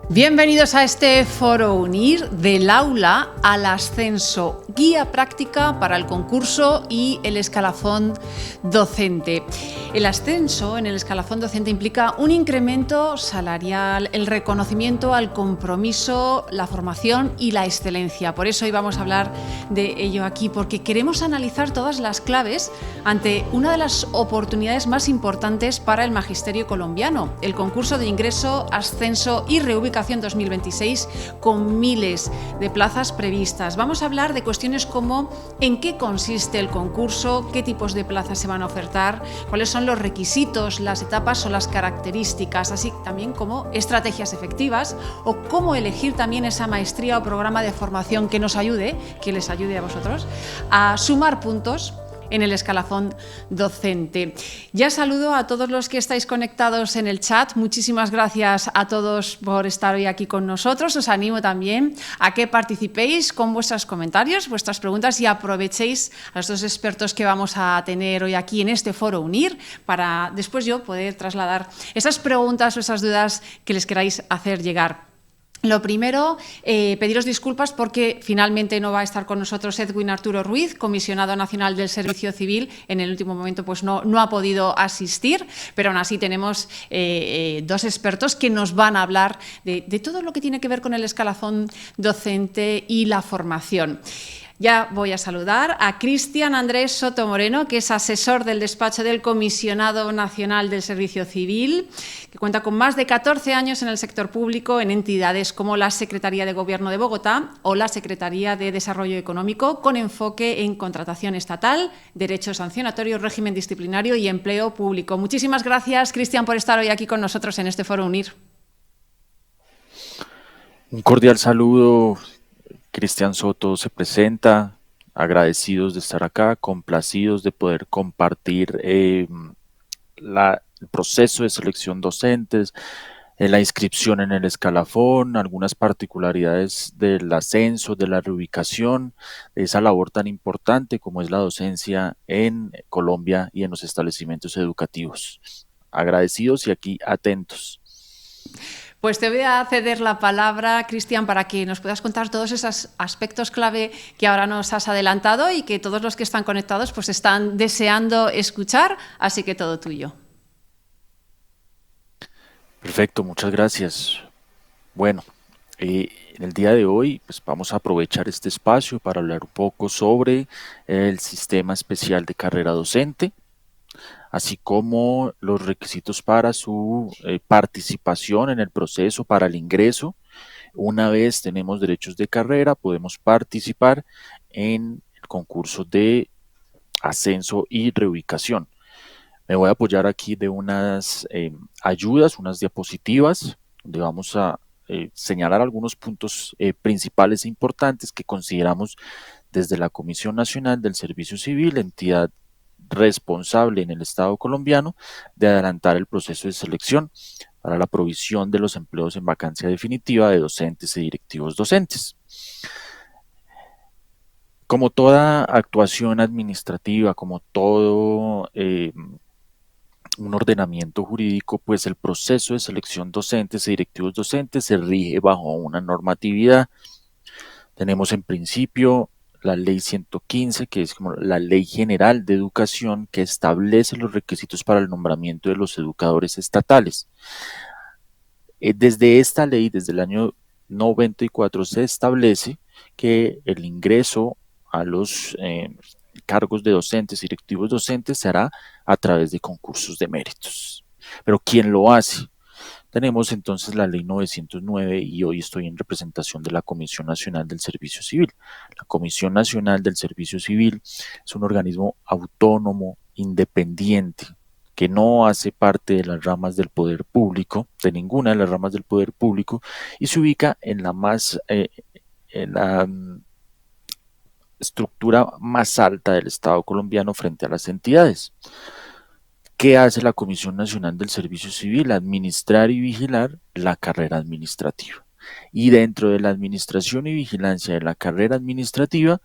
Bienvenidos a este foro UNIR del aula al ascenso, guía práctica para el concurso y el escalafón docente. El ascenso en el escalafón docente implica un incremento salarial, el reconocimiento al compromiso, la formación y la excelencia. Por eso hoy vamos a hablar de ello aquí, porque queremos analizar todas las claves ante una de las oportunidades más importantes para el magisterio colombiano, el concurso de ingreso, ascenso y reubicación 2026, con miles de plazas previstas. Vamos a hablar de cuestiones como en qué consiste el concurso, qué tipos de plazas se van a ofertar, cuáles son los requisitos, las etapas o las características, así también como estrategias efectivas o cómo elegir también esa maestría o programa de formación que nos ayude, que les ayude a vosotros a sumar puntos en el escalafón docente. Ya saludo a todos los que estáis conectados en el chat. Muchísimas gracias a todos por estar hoy aquí con nosotros. Os animo también a que participéis con vuestros comentarios, vuestras preguntas y aprovechéis a los dos expertos que vamos a tener hoy aquí en este foro UNIR para después yo poder trasladar esas preguntas o esas dudas que les queráis hacer llegar. Lo primero, pediros disculpas porque finalmente no va a estar con nosotros Edwin Arturo Ruiz, comisionado nacional del Servicio Civil. En el último momento pues no ha podido asistir, pero aún así tenemos dos expertos que nos van a hablar de todo lo que tiene que ver con el escalafón docente y la formación. Ya voy a saludar a Cristian Andrés Soto Moreno, que es asesor del despacho del Comisionado Nacional del Servicio Civil, que cuenta con más de 14 años en el sector público en entidades como la Secretaría de Gobierno de Bogotá o la Secretaría de Desarrollo Económico, con enfoque en contratación estatal, derecho sancionatorio, régimen disciplinario y empleo público. Muchísimas gracias, Cristian, por estar hoy aquí con nosotros en este foro UNIR. Un cordial saludo. Cristian Soto se presenta, agradecidos de estar acá, complacidos de poder compartir el proceso de selección docentes, la inscripción en el escalafón, algunas particularidades del ascenso, de la reubicación, de esa labor tan importante como es la docencia en Colombia y en los establecimientos educativos. Agradecidos y aquí atentos. Pues te voy a ceder la palabra, Cristian, para que nos puedas contar todos esos aspectos clave que ahora nos has adelantado y que todos los que están conectados pues están deseando escuchar, así que todo tuyo. Perfecto, muchas gracias. Bueno, en el día de hoy pues vamos a aprovechar este espacio para hablar un poco sobre el sistema especial de carrera docente, así como los requisitos para su participación en el proceso para el ingreso. Una vez tenemos derechos de carrera, podemos participar en el concurso de ascenso y reubicación. Me voy a apoyar aquí de unas ayudas, unas diapositivas, donde vamos a señalar algunos puntos principales e importantes que consideramos desde la Comisión Nacional del Servicio Civil, entidad responsable en el Estado colombiano de adelantar el proceso de selección para la provisión de los empleos en vacancia definitiva de docentes y directivos docentes. Como toda actuación administrativa, como todo un ordenamiento jurídico, pues el proceso de selección docentes y directivos docentes se rige bajo una normatividad. Tenemos en principio la ley 115, que es como la ley general de educación, que establece los requisitos para el nombramiento de los educadores estatales. Desde esta ley, desde el año 94, se establece que el ingreso a los cargos de docentes y directivos docentes se hará a través de concursos de méritos. Pero ¿quién lo hace? Tenemos entonces la ley 909 y hoy estoy en representación de la Comisión Nacional del Servicio Civil. La Comisión Nacional del Servicio Civil es un organismo autónomo, independiente, que no hace parte de las ramas del poder público, de ninguna de las ramas del poder público, y se ubica en la estructura más alta del Estado colombiano frente a las entidades. ¿Qué hace la Comisión Nacional del Servicio Civil? Administrar y vigilar la carrera administrativa. Y dentro de la administración y vigilancia de la carrera administrativa,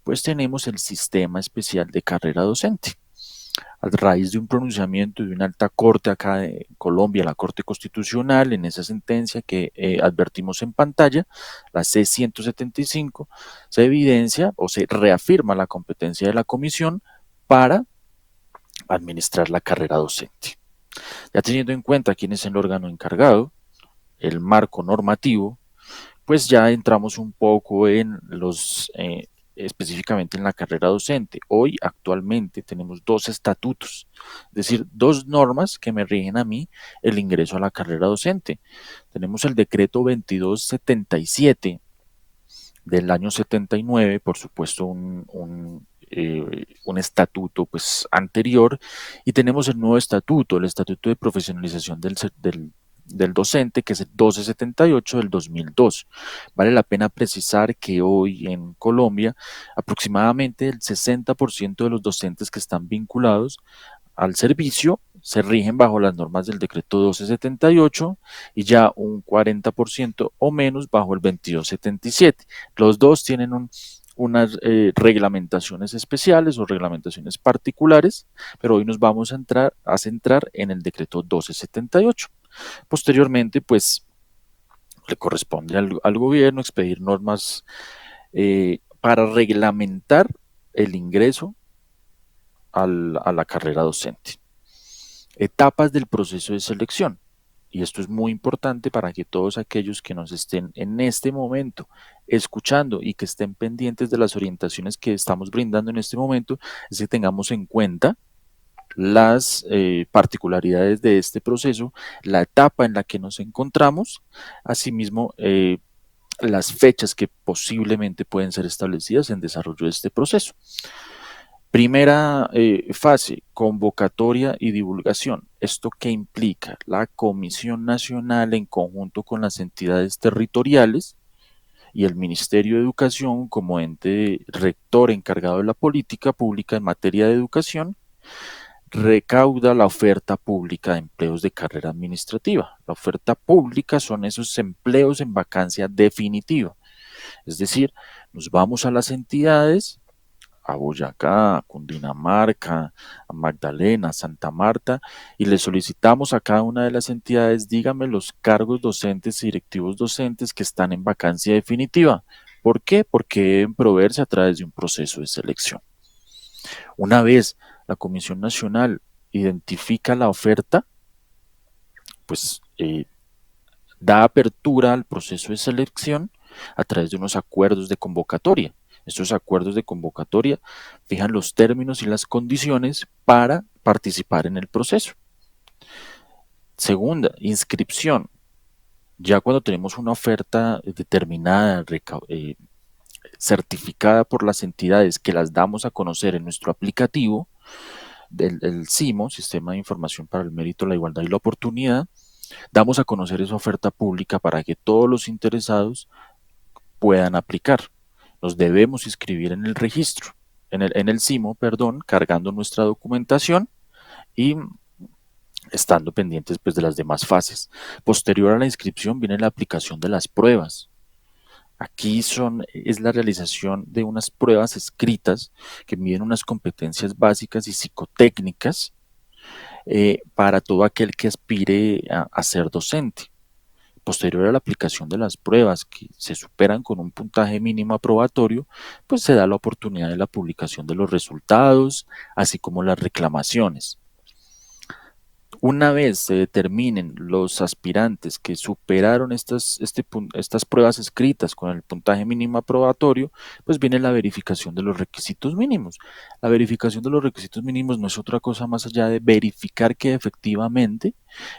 pues tenemos el Sistema Especial de Carrera Docente. a raíz de un pronunciamiento de una alta corte acá de Colombia, la Corte Constitucional, en esa sentencia que advertimos en pantalla, la C-175, se evidencia o se reafirma la competencia de la comisión para administrar la carrera docente. Ya teniendo en cuenta quién es el órgano encargado, el marco normativo, pues ya entramos un poco en los específicamente en la carrera docente. Hoy actualmente tenemos dos estatutos, es decir, dos normas que me rigen a mí el ingreso a la carrera docente. Tenemos el decreto 2277 del año 79, por supuesto un estatuto pues anterior, y tenemos el nuevo estatuto, el estatuto de profesionalización del docente, que es el 1278 del 2002. Vale la pena precisar que hoy en Colombia aproximadamente el 60% de los docentes que están vinculados al servicio se rigen bajo las normas del decreto 1278 y ya un 40% o menos bajo el 2277. Los dos tienen unas reglamentaciones especiales o reglamentaciones particulares, pero hoy nos vamos a centrar en el decreto 1278. Posteriormente, pues, le corresponde al gobierno expedir normas para reglamentar el ingreso a la carrera docente. Etapas del proceso de selección. Y esto es muy importante para que todos aquellos que nos estén en este momento escuchando y que estén pendientes de las orientaciones que estamos brindando en este momento, es que tengamos en cuenta las particularidades de este proceso, la etapa en la que nos encontramos, asimismo las fechas que posiblemente pueden ser establecidas en desarrollo de este proceso. Primera fase, convocatoria y divulgación. ¿Esto qué implica? La Comisión Nacional en conjunto con las entidades territoriales y el Ministerio de Educación como ente rector encargado de la política pública en materia de educación, recauda la oferta pública de empleos de carrera administrativa. La oferta pública son esos empleos en vacancia definitiva. Es decir, nos vamos a las entidades, a Boyacá, a Cundinamarca, a Magdalena, a Santa Marta, y le solicitamos a cada una de las entidades, dígame los cargos docentes y directivos docentes que están en vacancia definitiva. ¿Por qué? Porque deben proveerse a través de un proceso de selección. Una vez la Comisión Nacional identifica la oferta, pues da apertura al proceso de selección a través de unos acuerdos de convocatoria. Estos acuerdos de convocatoria fijan los términos y las condiciones para participar en el proceso. Segunda, inscripción. Ya cuando tenemos una oferta determinada, certificada por las entidades que las damos a conocer en nuestro aplicativo del SIMO, Sistema de Información para el Mérito, la Igualdad y la Oportunidad, damos a conocer esa oferta pública para que todos los interesados puedan aplicar. Nos debemos inscribir en el registro, en el SIMO, perdón, cargando nuestra documentación y estando pendientes pues, de las demás fases. Posterior a la inscripción viene la aplicación de las pruebas. Aquí es la realización de unas pruebas escritas que miden unas competencias básicas y psicotécnicas para todo aquel que aspire a ser docente. Posterior a la aplicación de las pruebas que se superan con un puntaje mínimo aprobatorio, pues se da la oportunidad de la publicación de los resultados, así como las reclamaciones. Una vez se determinen los aspirantes que superaron estas pruebas escritas con el puntaje mínimo aprobatorio, pues viene la verificación de los requisitos mínimos. La verificación de los requisitos mínimos no es otra cosa más allá de verificar que efectivamente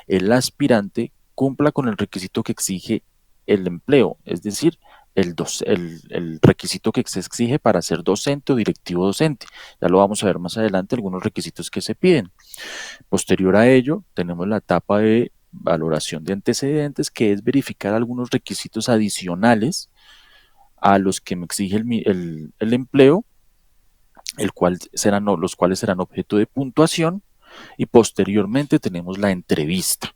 el aspirante cumpla con el requisito que exige el empleo, es decir, el requisito que se exige para ser docente o directivo docente. Ya lo vamos a ver más adelante, algunos requisitos que se piden. Posterior a ello, tenemos la etapa de valoración de antecedentes, que es verificar algunos requisitos adicionales a los que me exige el empleo, los cuales serán objeto de puntuación, y posteriormente tenemos la entrevista.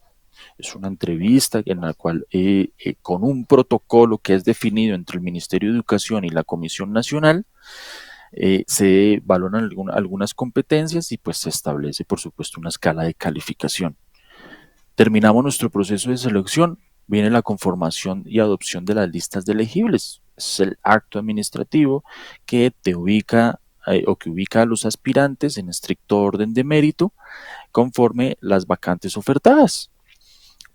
Es una entrevista en la cual, con un protocolo que es definido entre el Ministerio de Educación y la Comisión Nacional, Se valoran algunas competencias y pues se establece, por supuesto, una escala de calificación. Terminamos nuestro proceso de selección, viene la conformación y adopción de las listas de elegibles. Es el acto administrativo que te ubica o que ubica a los aspirantes en estricto orden de mérito conforme las vacantes ofertadas.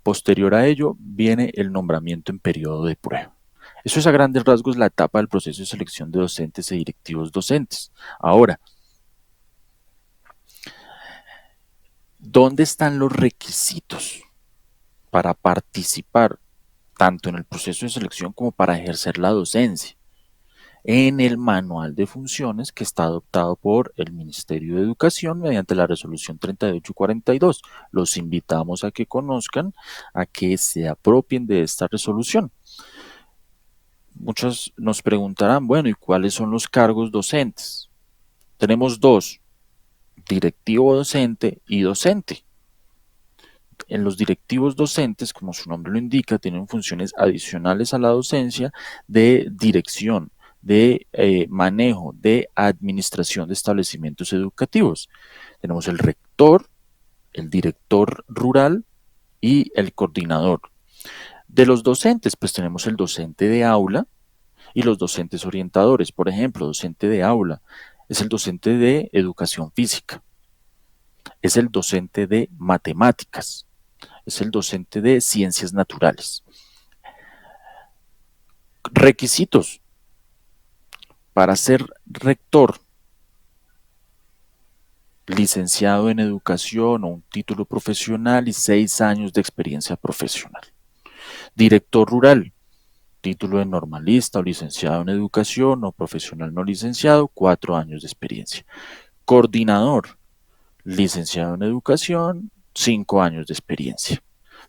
Posterior a ello viene el nombramiento en periodo de prueba. Eso es a grandes rasgos la etapa del proceso de selección de docentes e directivos docentes. Ahora, ¿dónde están los requisitos para participar tanto en el proceso de selección como para ejercer la docencia? En el manual de funciones que está adoptado por el Ministerio de Educación mediante la resolución 3842. Los invitamos a que conozcan, a que se apropien de esta resolución. Muchos nos preguntarán, bueno, ¿y cuáles son los cargos docentes? Tenemos dos, directivo docente y docente. En los directivos docentes, como su nombre lo indica, tienen funciones adicionales a la docencia de dirección, de manejo, de administración de establecimientos educativos. Tenemos el rector, el director rural y el coordinador. De los docentes, pues tenemos el docente de aula y los docentes orientadores. Por ejemplo, docente de aula es el docente de educación física, es el docente de matemáticas, es el docente de ciencias naturales. Requisitos para ser rector, licenciado en educación o un título profesional y 6 años de experiencia profesional. Director rural, título de normalista o licenciado en educación o profesional no licenciado, 4 años de experiencia. Coordinador, licenciado en educación, 5 años de experiencia.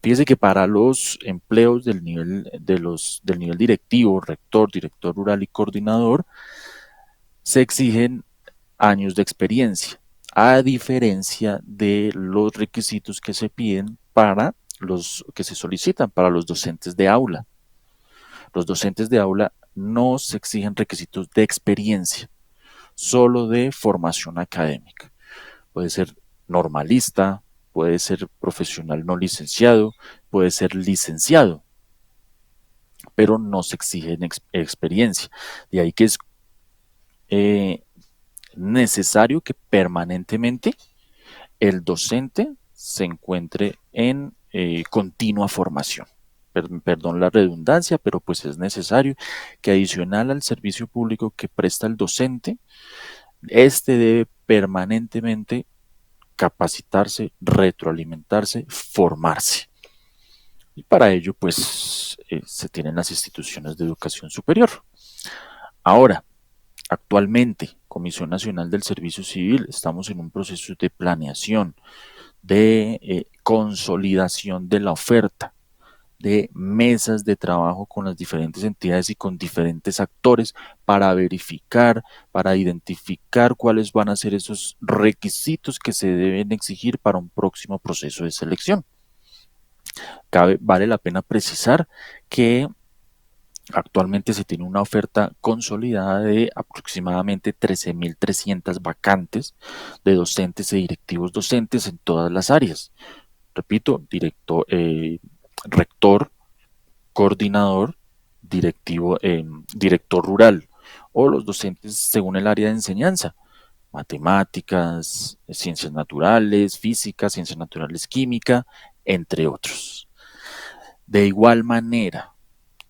Fíjese que para los empleos del nivel directivo, rector, director rural y coordinador, se exigen años de experiencia, a diferencia de los requisitos que se piden para los que se solicitan para los docentes de aula. Los docentes de aula no se exigen requisitos de experiencia, solo de formación académica. Puede ser normalista, puede ser profesional no licenciado, puede ser licenciado, pero no se exige experiencia. De ahí que es necesario que permanentemente el docente se encuentre en continua formación. Perdón la redundancia, pero pues es necesario que adicional al servicio público que presta el docente, este debe permanentemente capacitarse, retroalimentarse, formarse. Y para ello, pues, se tienen las instituciones de educación superior. Ahora, actualmente, Comisión Nacional del Servicio Civil, estamos en un proceso de planeación, de consolidación de la oferta, de mesas de trabajo con las diferentes entidades y con diferentes actores para verificar, para identificar cuáles van a ser esos requisitos que se deben exigir para un próximo proceso de selección. Vale la pena precisar que actualmente se tiene una oferta consolidada de aproximadamente 13.300 vacantes de docentes y directivos docentes en todas las áreas. Repito, rector, coordinador, director rural o los docentes según el área de enseñanza, matemáticas, ciencias naturales, física, ciencias naturales, química, entre otros. De igual manera,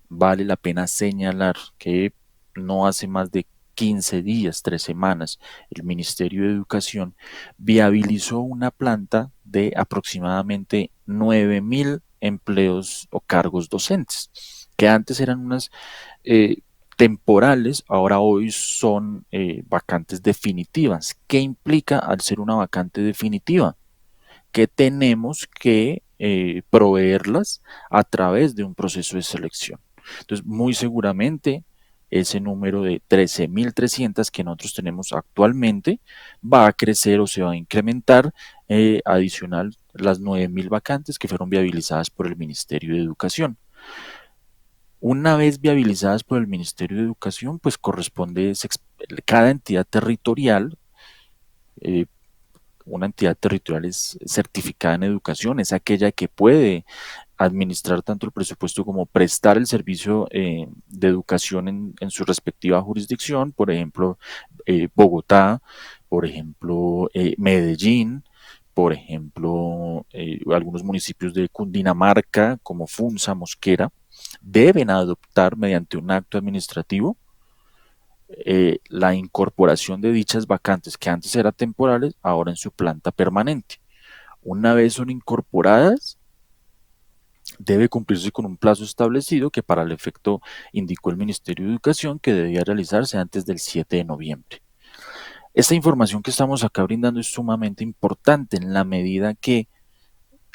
vale la pena señalar que no hace más de 15 días, 3 semanas, el Ministerio de Educación viabilizó una planta de aproximadamente 9.000 empleos o cargos docentes, que antes eran unas temporales, ahora hoy son vacantes definitivas. ¿Qué implica al ser una vacante definitiva? Que tenemos que proveerlas a través de un proceso de selección. Entonces, muy seguramente ese número de 13.300 que nosotros tenemos actualmente va a crecer o se va a incrementar adicional las 9.000 vacantes que fueron viabilizadas por el Ministerio de Educación. Una vez viabilizadas por el Ministerio de Educación, pues corresponde cada entidad territorial, una entidad territorial es certificada en educación, es aquella que puede administrar tanto el presupuesto como prestar el servicio de educación en su respectiva jurisdicción, por ejemplo, Bogotá, por ejemplo, Medellín, por ejemplo, algunos municipios de Cundinamarca, como Funza, Mosquera, deben adoptar mediante un acto administrativo la incorporación de dichas vacantes que antes eran temporales, ahora en su planta permanente. Una vez son incorporadas, debe cumplirse con un plazo establecido que para el efecto indicó el Ministerio de Educación que debía realizarse antes del 7 de noviembre. Esta información que estamos acá brindando es sumamente importante en la medida que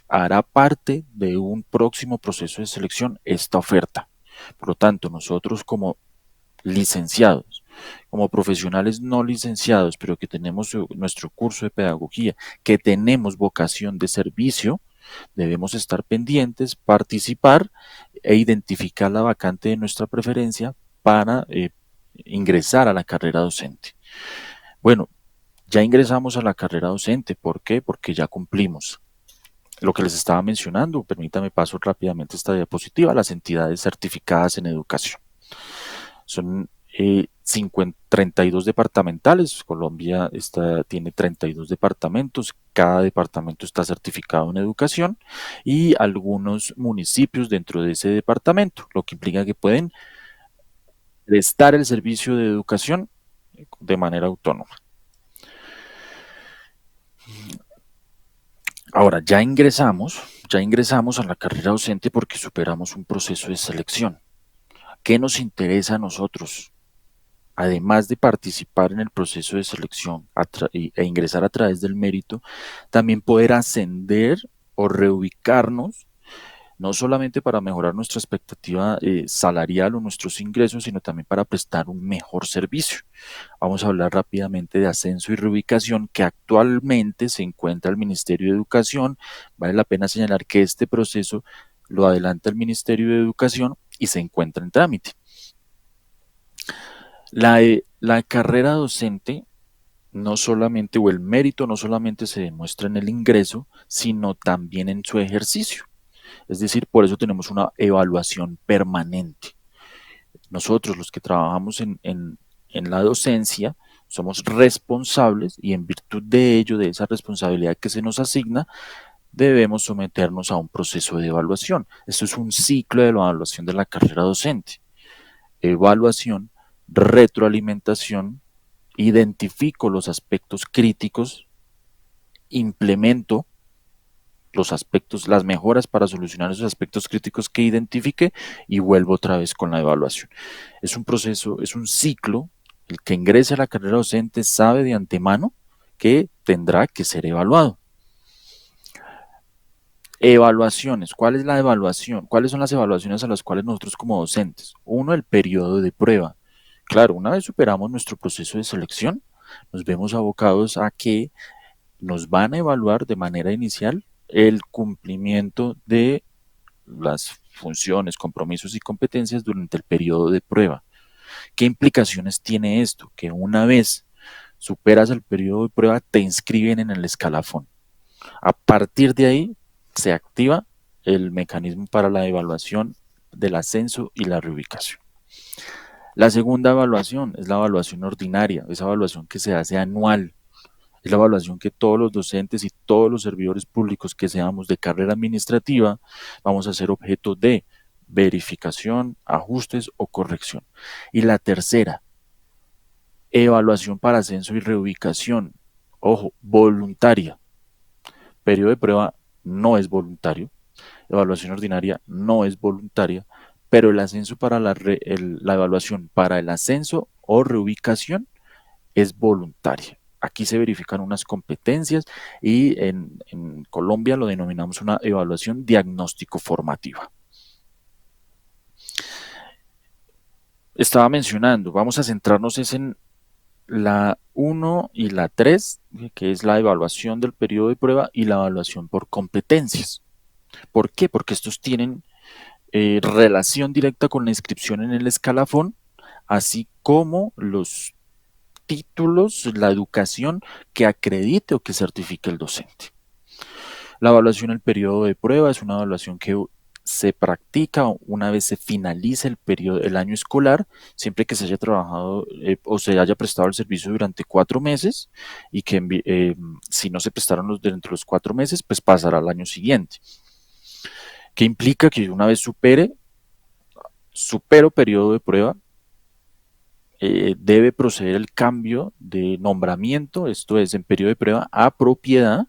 hará parte de un próximo proceso de selección esta oferta. Por lo tanto, nosotros como licenciados, como profesionales no licenciados, pero que tenemos nuestro curso de pedagogía, que tenemos vocación de servicio, debemos estar pendientes, participar e identificar la vacante de nuestra preferencia para ingresar a la carrera docente. Bueno, ya ingresamos a la carrera docente. ¿Por qué? Porque ya cumplimos lo que les estaba mencionando. Permítame paso rápidamente esta diapositiva. Las entidades certificadas en educación. Son 32 departamentales. Colombia tiene 32 departamentos. Cada departamento está certificado en educación y algunos municipios dentro de ese departamento, lo que implica que pueden prestar el servicio de educación de manera autónoma. Ahora, ya ingresamos a la carrera docente porque superamos un proceso de selección. ¿Qué nos interesa a nosotros? Además de participar en el proceso de selección e ingresar a través del mérito, también poder ascender o reubicarnos, no solamente para mejorar nuestra expectativa salarial o nuestros ingresos, sino también para prestar un mejor servicio. Vamos a hablar rápidamente de ascenso y reubicación, que actualmente se encuentra el Ministerio de Educación. Vale la pena señalar que este proceso lo adelanta el Ministerio de Educación y se encuentra en trámite. La carrera docente no solamente, o el mérito no solamente se demuestra en el ingreso, sino también en su ejercicio. Es decir, por eso tenemos una evaluación permanente. Nosotros, los que trabajamos en la docencia, somos responsables y en virtud de ello, de esa responsabilidad que se nos asigna, debemos someternos a un proceso de evaluación. Esto es un ciclo de evaluación de la carrera docente. Evaluación, retroalimentación, identifico los aspectos críticos, implemento los aspectos, las mejoras para solucionar esos aspectos críticos que identifique y vuelvo otra vez con la evaluación. Es un proceso, es un ciclo. El que ingrese a la carrera docente sabe de antemano que tendrá que ser evaluado. Evaluaciones. ¿Cuál es la evaluación? ¿Cuáles son las evaluaciones a las cuales nosotros como docentes? Uno, el periodo de prueba. Claro, una vez superamos nuestro proceso de selección, nos vemos abocados a que nos van a evaluar de manera inicial el cumplimiento de las funciones, compromisos y competencias durante el periodo de prueba. ¿Qué implicaciones tiene esto? Que una vez superas el periodo de prueba, te inscriben en el escalafón. A partir de ahí, se activa el mecanismo para la evaluación del ascenso y la reubicación. La segunda evaluación es la evaluación ordinaria, esa evaluación que se hace anual. Es la evaluación que todos los docentes y todos los servidores públicos que seamos de carrera administrativa vamos a ser objeto de verificación, ajustes o corrección. Y la tercera, evaluación para ascenso y reubicación. Ojo, voluntaria. Periodo de prueba no es voluntario. Evaluación ordinaria no es voluntaria, pero el ascenso para la evaluación para el ascenso o reubicación es voluntaria. Aquí se verifican unas competencias y en Colombia lo denominamos una evaluación diagnóstico formativa. Estaba mencionando, vamos a centrarnos en la 1 y la 3, que es la evaluación del periodo de prueba y la evaluación por competencias. ¿Por qué? Porque estos tienen relación directa con la inscripción en el escalafón, así como los títulos, la educación que acredite o que certifique el docente. La evaluación al periodo de prueba es una evaluación que se practica una vez se finalice el año escolar, siempre que se haya trabajado o se haya prestado el servicio durante 4 meses y que si no se prestaron dentro de los 4 meses, pues pasará al año siguiente. ¿Qué implica? Que una vez supero periodo de prueba, debe proceder el cambio de nombramiento, esto es en periodo de prueba, a propiedad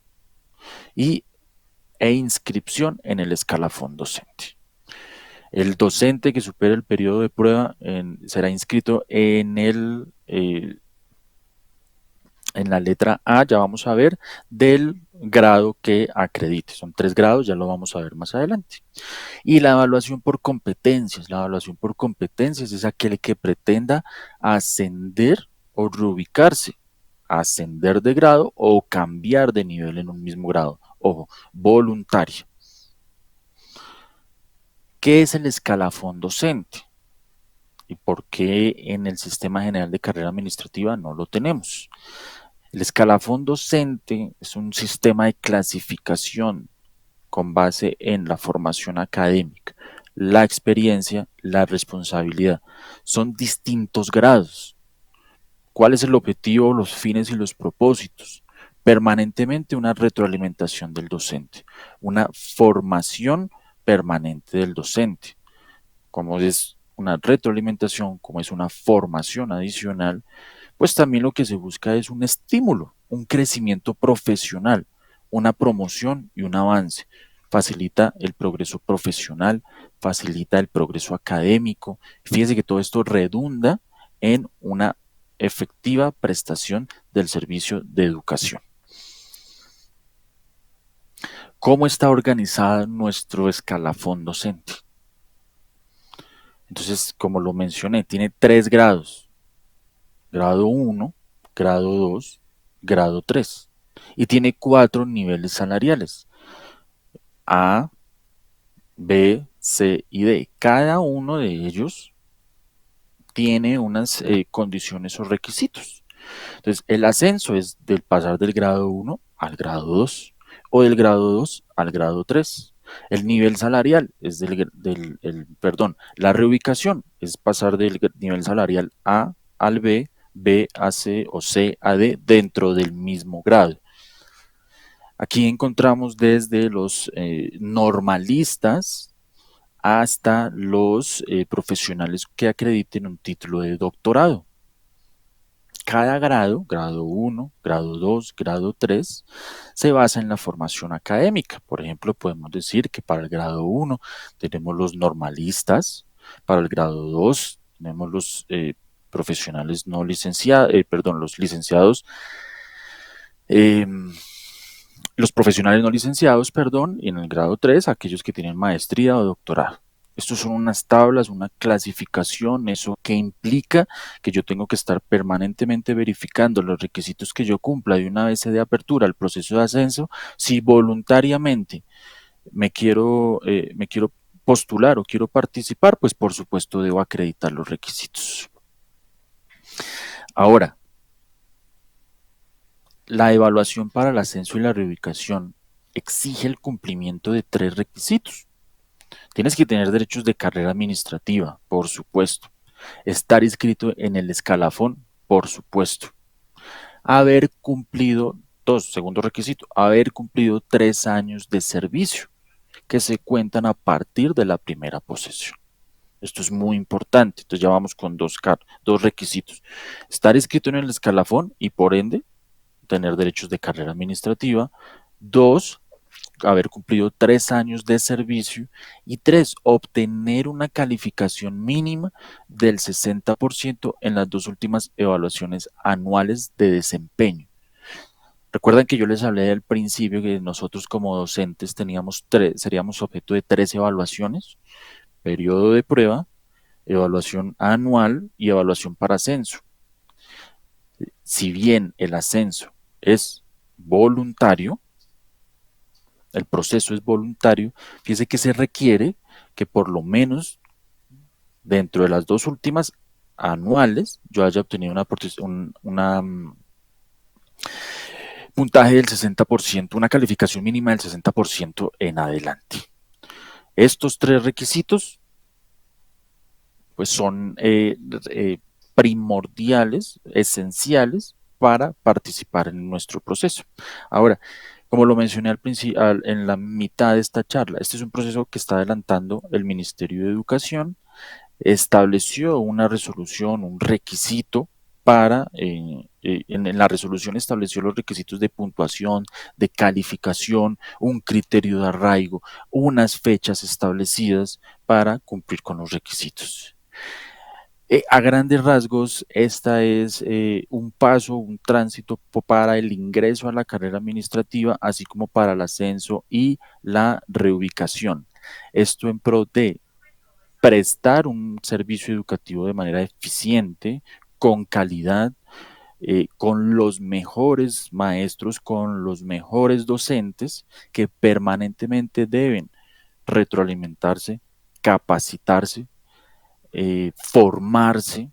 e inscripción en el escalafón docente. El docente que supere el periodo de prueba será inscrito en la letra A, ya vamos a ver, del grado que acredite. Son 3 grados, ya lo vamos a ver más adelante. Y la evaluación por competencias. La evaluación por competencias es aquel que pretenda ascender o reubicarse, ascender de grado o cambiar de nivel en un mismo grado. Ojo, voluntario. ¿Qué es el escalafón docente? ¿Y por qué en el Sistema General de Carrera Administrativa no lo tenemos? El escalafón docente es un sistema de clasificación con base en la formación académica, la experiencia, la responsabilidad. Son distintos grados. ¿Cuál es el objetivo, los fines y los propósitos? Permanentemente una retroalimentación del docente, una formación permanente del docente. Como es una retroalimentación, como es una formación adicional, pues también lo que se busca es un estímulo, un crecimiento profesional, una promoción y un avance. Facilita el progreso profesional, facilita el progreso académico. Fíjese que todo esto redunda en una efectiva prestación del servicio de educación. ¿Cómo está organizado nuestro escalafón docente? Entonces, como lo mencioné, tiene 3 grados. Grado 1, grado 2, grado 3. Y tiene 4 niveles salariales. A, B, C y D. Cada uno de ellos tiene unas condiciones o requisitos. Entonces, el ascenso es del pasar del grado 1 al grado 2 o del grado 2 al grado 3. El nivel salarial es la reubicación es pasar del nivel salarial A al B, B a C o C a D dentro del mismo grado. Aquí encontramos desde los normalistas hasta los profesionales que acrediten un título de doctorado. Cada grado, grado 1, grado 2, grado 3, se basa en la formación académica. Por ejemplo, podemos decir que para el grado 1 tenemos los normalistas, para el grado 2 tenemos los profesionales no licenciados, los licenciados, los profesionales no licenciados, y en el grado 3 aquellos que tienen maestría o doctorado. Estos son unas tablas, una clasificación, eso que implica que yo tengo que estar permanentemente verificando los requisitos que yo cumpla y una vez se dé apertura al proceso de ascenso, si voluntariamente me quiero postular o quiero participar, pues por supuesto debo acreditar los requisitos. Ahora, la evaluación para el ascenso y la reubicación exige el cumplimiento de 3 requisitos. Tienes que tener derechos de carrera administrativa, por supuesto. Estar inscrito en el escalafón, por supuesto. Haber cumplido, segundo requisito, haber cumplido 3 años de servicio, que se cuentan a partir de la primera posesión. Esto es muy importante. Entonces ya vamos con dos requisitos. Estar inscrito en el escalafón y por ende tener derechos de carrera administrativa. 2, haber cumplido 3 años de servicio. Y 3, obtener una calificación mínima del 60% en las 2 últimas evaluaciones anuales de desempeño. Recuerdan que yo les hablé al principio que nosotros como docentes seríamos objeto de 3 evaluaciones: periodo de prueba, evaluación anual y evaluación para ascenso. Si bien el ascenso es voluntario, el proceso es voluntario, fíjese que se requiere que por lo menos dentro de las 2 últimas anuales yo haya obtenido puntaje del 60%, una calificación mínima del 60% en adelante. Estos tres requisitos pues son primordiales, esenciales para participar en nuestro proceso. Ahora, como lo mencioné en la mitad de esta charla, este es un proceso que está adelantando el Ministerio de Educación, estableció una resolución, un requisito para, en la resolución estableció los requisitos de puntuación, de calificación, un criterio de arraigo, unas fechas establecidas para cumplir con los requisitos. A grandes rasgos, esta es un paso, un tránsito para el ingreso a la carrera administrativa, así como para el ascenso y la reubicación. Esto en pro de prestar un servicio educativo de manera eficiente, con calidad, con los mejores maestros, con los mejores docentes que permanentemente deben retroalimentarse, capacitarse, formarse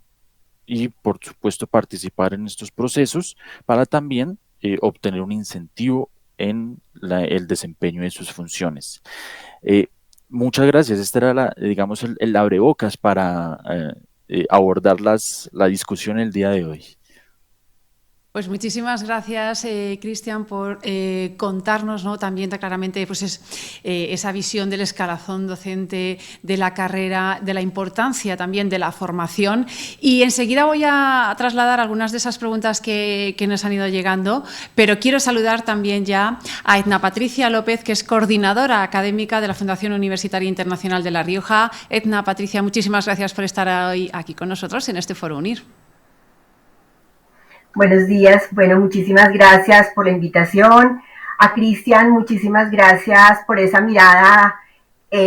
y por supuesto participar en estos procesos para también obtener un incentivo en el desempeño de sus funciones. Muchas gracias. Este era, digamos, el abrebocas para abordar la discusión el día de hoy. Pues muchísimas gracias, Cristian, por contarnos, ¿no?, también claramente pues esa visión del escalafón docente, de la carrera, de la importancia también de la formación. Y enseguida voy a trasladar algunas de esas preguntas que nos han ido llegando, pero quiero saludar también ya a Edna Patricia López, que es coordinadora académica de la Fundación Universitaria Internacional de La Rioja. Edna Patricia, muchísimas gracias por estar hoy aquí con nosotros en este Foro UNIR. Buenos días. Bueno, muchísimas gracias por la invitación. A Cristian, muchísimas gracias por esa mirada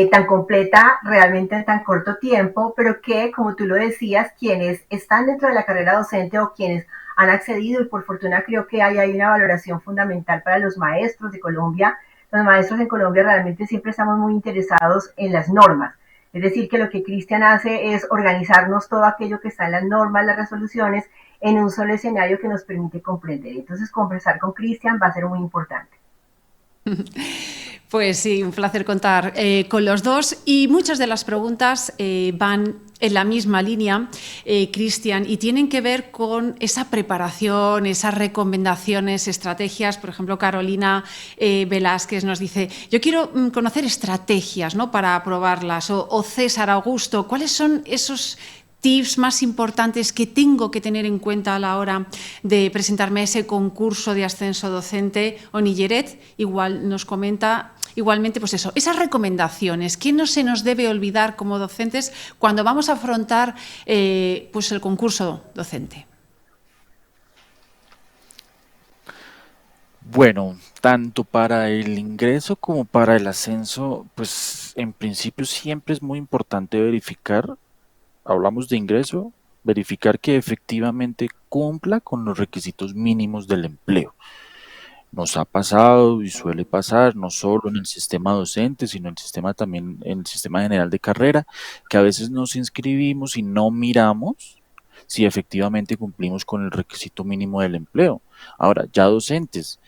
tan completa, realmente en tan corto tiempo, pero que, como tú lo decías, quienes están dentro de la carrera docente o quienes han accedido, y por fortuna creo que hay una valoración fundamental para los maestros de Colombia. Los maestros en Colombia realmente siempre estamos muy interesados en las normas. Es decir, que lo que Cristian hace es organizarnos todo aquello que está en las normas, las resoluciones, en un solo escenario que nos permite comprender. Entonces, conversar con Cristian va a ser muy importante. Pues sí, un placer contar con los dos, y muchas de las preguntas van en la misma línea, Cristian, y tienen que ver con esa preparación, esas recomendaciones, estrategias. Por ejemplo, Carolina Velázquez nos dice: yo quiero conocer estrategias, ¿no?, para aprobarlas, o César Augusto, ¿cuáles son esos tips más importantes que tengo que tener en cuenta a la hora de presentarme a ese concurso de ascenso docente? Onilleret igual nos comenta igualmente, pues eso, esas recomendaciones, ¿qué no se nos debe olvidar como docentes cuando vamos a afrontar pues el concurso docente? Bueno, tanto para el ingreso como para el ascenso, pues en principio siempre es muy importante verificar, hablamos de ingreso, verificar que efectivamente cumpla con los requisitos mínimos del empleo. Nos ha pasado y suele pasar, no solo en el sistema docente, sino en el sistema también, en el sistema general de carrera, que a veces nos inscribimos y no miramos si efectivamente cumplimos con el requisito mínimo del empleo. Ahora, ya docentes,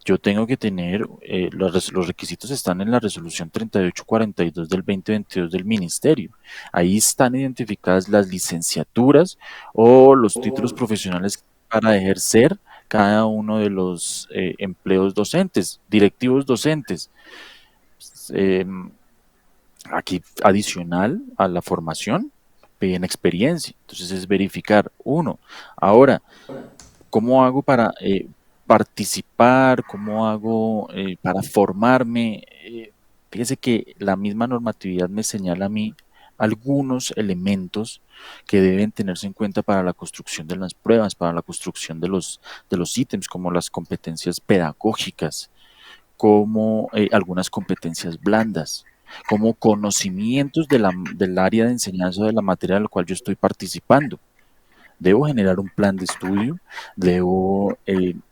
yo tengo que tener, los requisitos están en la resolución 3842 del 2022 del Ministerio. Ahí están identificadas las licenciaturas o los títulos profesionales para ejercer cada uno de los empleos docentes, directivos docentes. Aquí, adicional a la formación, piden experiencia. Entonces es verificar, uno. Ahora, ¿cómo hago para participar? ¿Cómo hago para formarme? Fíjese que la misma normatividad me señala a mí algunos elementos que deben tenerse en cuenta para la construcción de las pruebas, para la construcción de los ítems, como las competencias pedagógicas, como algunas competencias blandas, como conocimientos del área de enseñanza de la materia en la cual yo estoy participando. Debo generar un plan de estudio, debo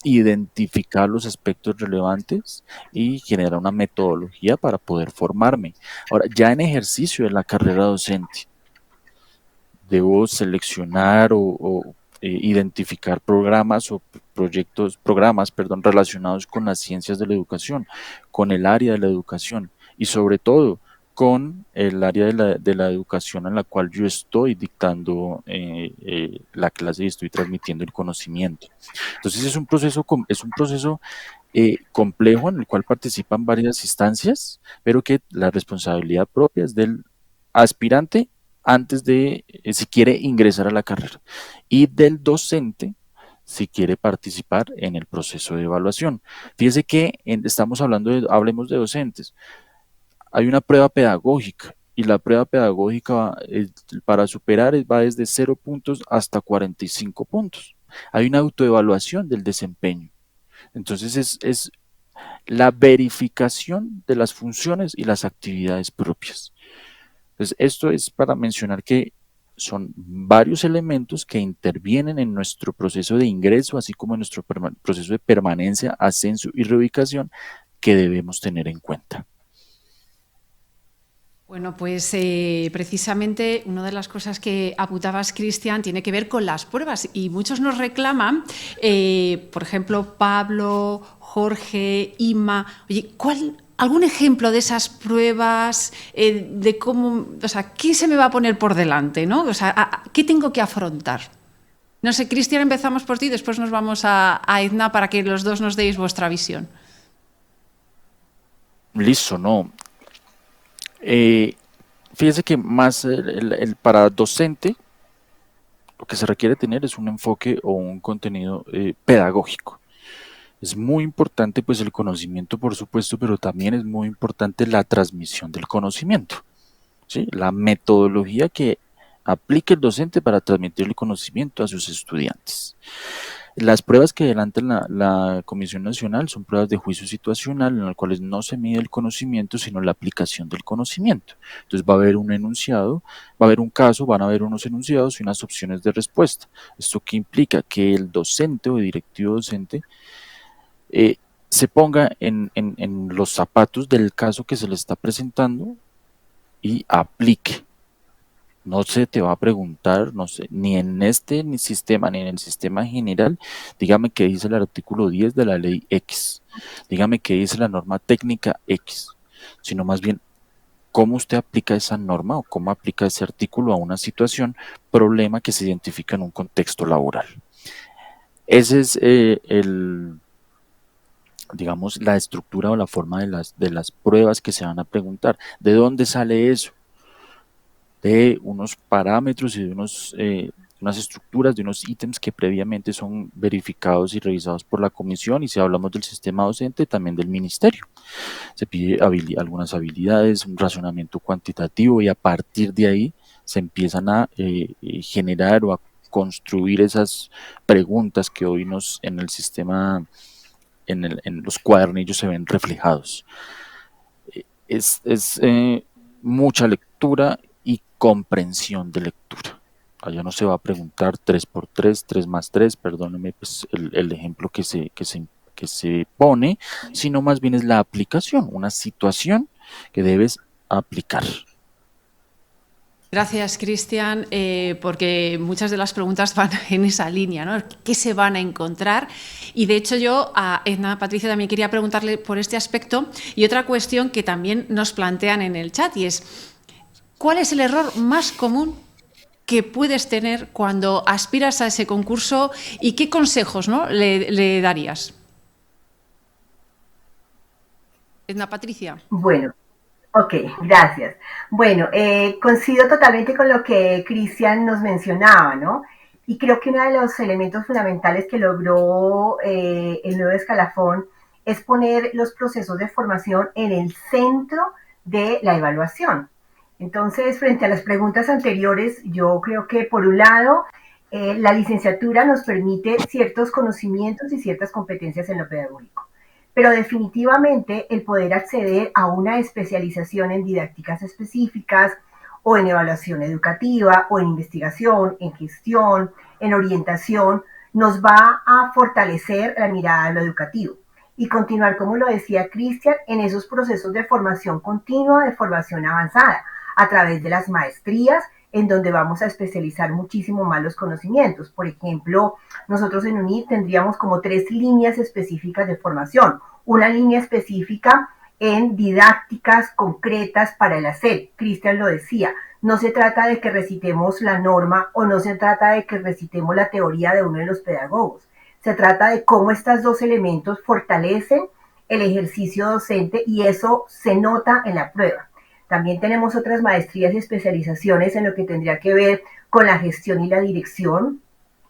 identificar los aspectos relevantes y generar una metodología para poder formarme. Ahora, ya en ejercicio de la carrera docente, debo seleccionar identificar programas o programas, perdón, relacionados con las ciencias de la educación, con el área de la educación y sobre todo con el área de la educación en la cual yo estoy dictando la clase y estoy transmitiendo el conocimiento. Entonces es un proceso complejo en el cual participan varias instancias, pero que la responsabilidad propia es del aspirante antes de, si quiere ingresar a la carrera, y del docente si quiere participar en el proceso de evaluación. Fíjese que estamos hablando hablemos de docentes. Hay una prueba pedagógica y la prueba pedagógica para superar va desde 0 puntos hasta 45 puntos. Hay una autoevaluación del desempeño. Entonces es la verificación de las funciones y las actividades propias. Entonces, esto es para mencionar que son varios elementos que intervienen en nuestro proceso de ingreso, así como en nuestro proceso de permanencia, ascenso y reubicación que debemos tener en cuenta. Bueno, pues precisamente una de las cosas que apuntabas, Cristian, tiene que ver con las pruebas y muchos nos reclaman, por ejemplo, Pablo, Jorge, Ima, oye, ¿algún ejemplo de esas pruebas, de cómo, o sea, qué se me va a poner por delante, ¿no? O sea, ¿qué tengo que afrontar? No sé, Cristian, empezamos por ti, después nos vamos a Edna para que los dos nos deis vuestra visión. Listo, no. Fíjese que más para docente lo que se requiere tener es un enfoque o un contenido pedagógico. Es muy importante pues el conocimiento, por supuesto, pero también es muy importante la transmisión del conocimiento, ¿sí? La metodología que aplique el docente para transmitir el conocimiento a sus estudiantes. Las pruebas que adelanta la Comisión Nacional son pruebas de juicio situacional en las cuales no se mide el conocimiento, sino la aplicación del conocimiento. Entonces va a haber un enunciado, va a haber un caso, van a haber unos enunciados y unas opciones de respuesta. ¿Esto qué implica? Que el docente o directivo docente se ponga en los zapatos del caso que se le está presentando y aplique. No se te va a preguntar, no sé, ni en ni sistema, ni en el sistema general, dígame qué dice el artículo 10 de la ley X, dígame qué dice la norma técnica X, sino más bien cómo usted aplica esa norma o cómo aplica ese artículo a una situación, problema que se identifica en un contexto laboral. Ese es digamos, la estructura o la forma de las pruebas que se van a preguntar. ¿De dónde sale eso? De unos parámetros y de unas estructuras, de unos ítems que previamente son verificados y revisados por la comisión, y si hablamos del sistema docente, también del ministerio. Se pide algunas habilidades, un razonamiento cuantitativo, y a partir de ahí se empiezan a generar o a construir esas preguntas que hoy en el sistema, en los cuadernillos se ven reflejados. Es mucha lectura y comprensión de lectura. Allá no se va a preguntar 3x3, 3x3, perdónenme pues, el ejemplo que se pone, sino más bien es la aplicación, una situación que debes aplicar. Gracias, Cristian, porque muchas de las preguntas van en esa línea, ¿no? ¿Qué se van a encontrar? Y de hecho yo a Edna Patricia también quería preguntarle por este aspecto y otra cuestión que también nos plantean en el chat, y es ¿cuál es el error más común que puedes tener cuando aspiras a ese concurso y qué consejos, ¿no?, le darías? Edna Patricia. Bueno. Ok, gracias. Bueno, coincido totalmente con lo que Cristian nos mencionaba, ¿no? Y creo que uno de los elementos fundamentales que logró el nuevo escalafón es poner los procesos de formación en el centro de la evaluación. Entonces, frente a las preguntas anteriores, yo creo que por un lado, la licenciatura nos permite ciertos conocimientos y ciertas competencias en lo pedagógico, pero definitivamente el poder acceder a una especialización en didácticas específicas o en evaluación educativa o en investigación, en gestión, en orientación, nos va a fortalecer la mirada de lo educativo y continuar, como lo decía Cristian, en esos procesos de formación continua, de formación avanzada, a través de las maestrías en donde vamos a especializar muchísimo más los conocimientos. Por ejemplo, nosotros en UNID tendríamos como 3 líneas específicas de formación. Una línea específica en didácticas concretas para el hacer. Cristian lo decía, no se trata de que recitemos la norma o no se trata de que recitemos la teoría de uno de los pedagogos. Se trata de cómo estos dos elementos fortalecen el ejercicio docente y eso se nota en la prueba. También tenemos otras maestrías y especializaciones en lo que tendría que ver con la gestión y la dirección.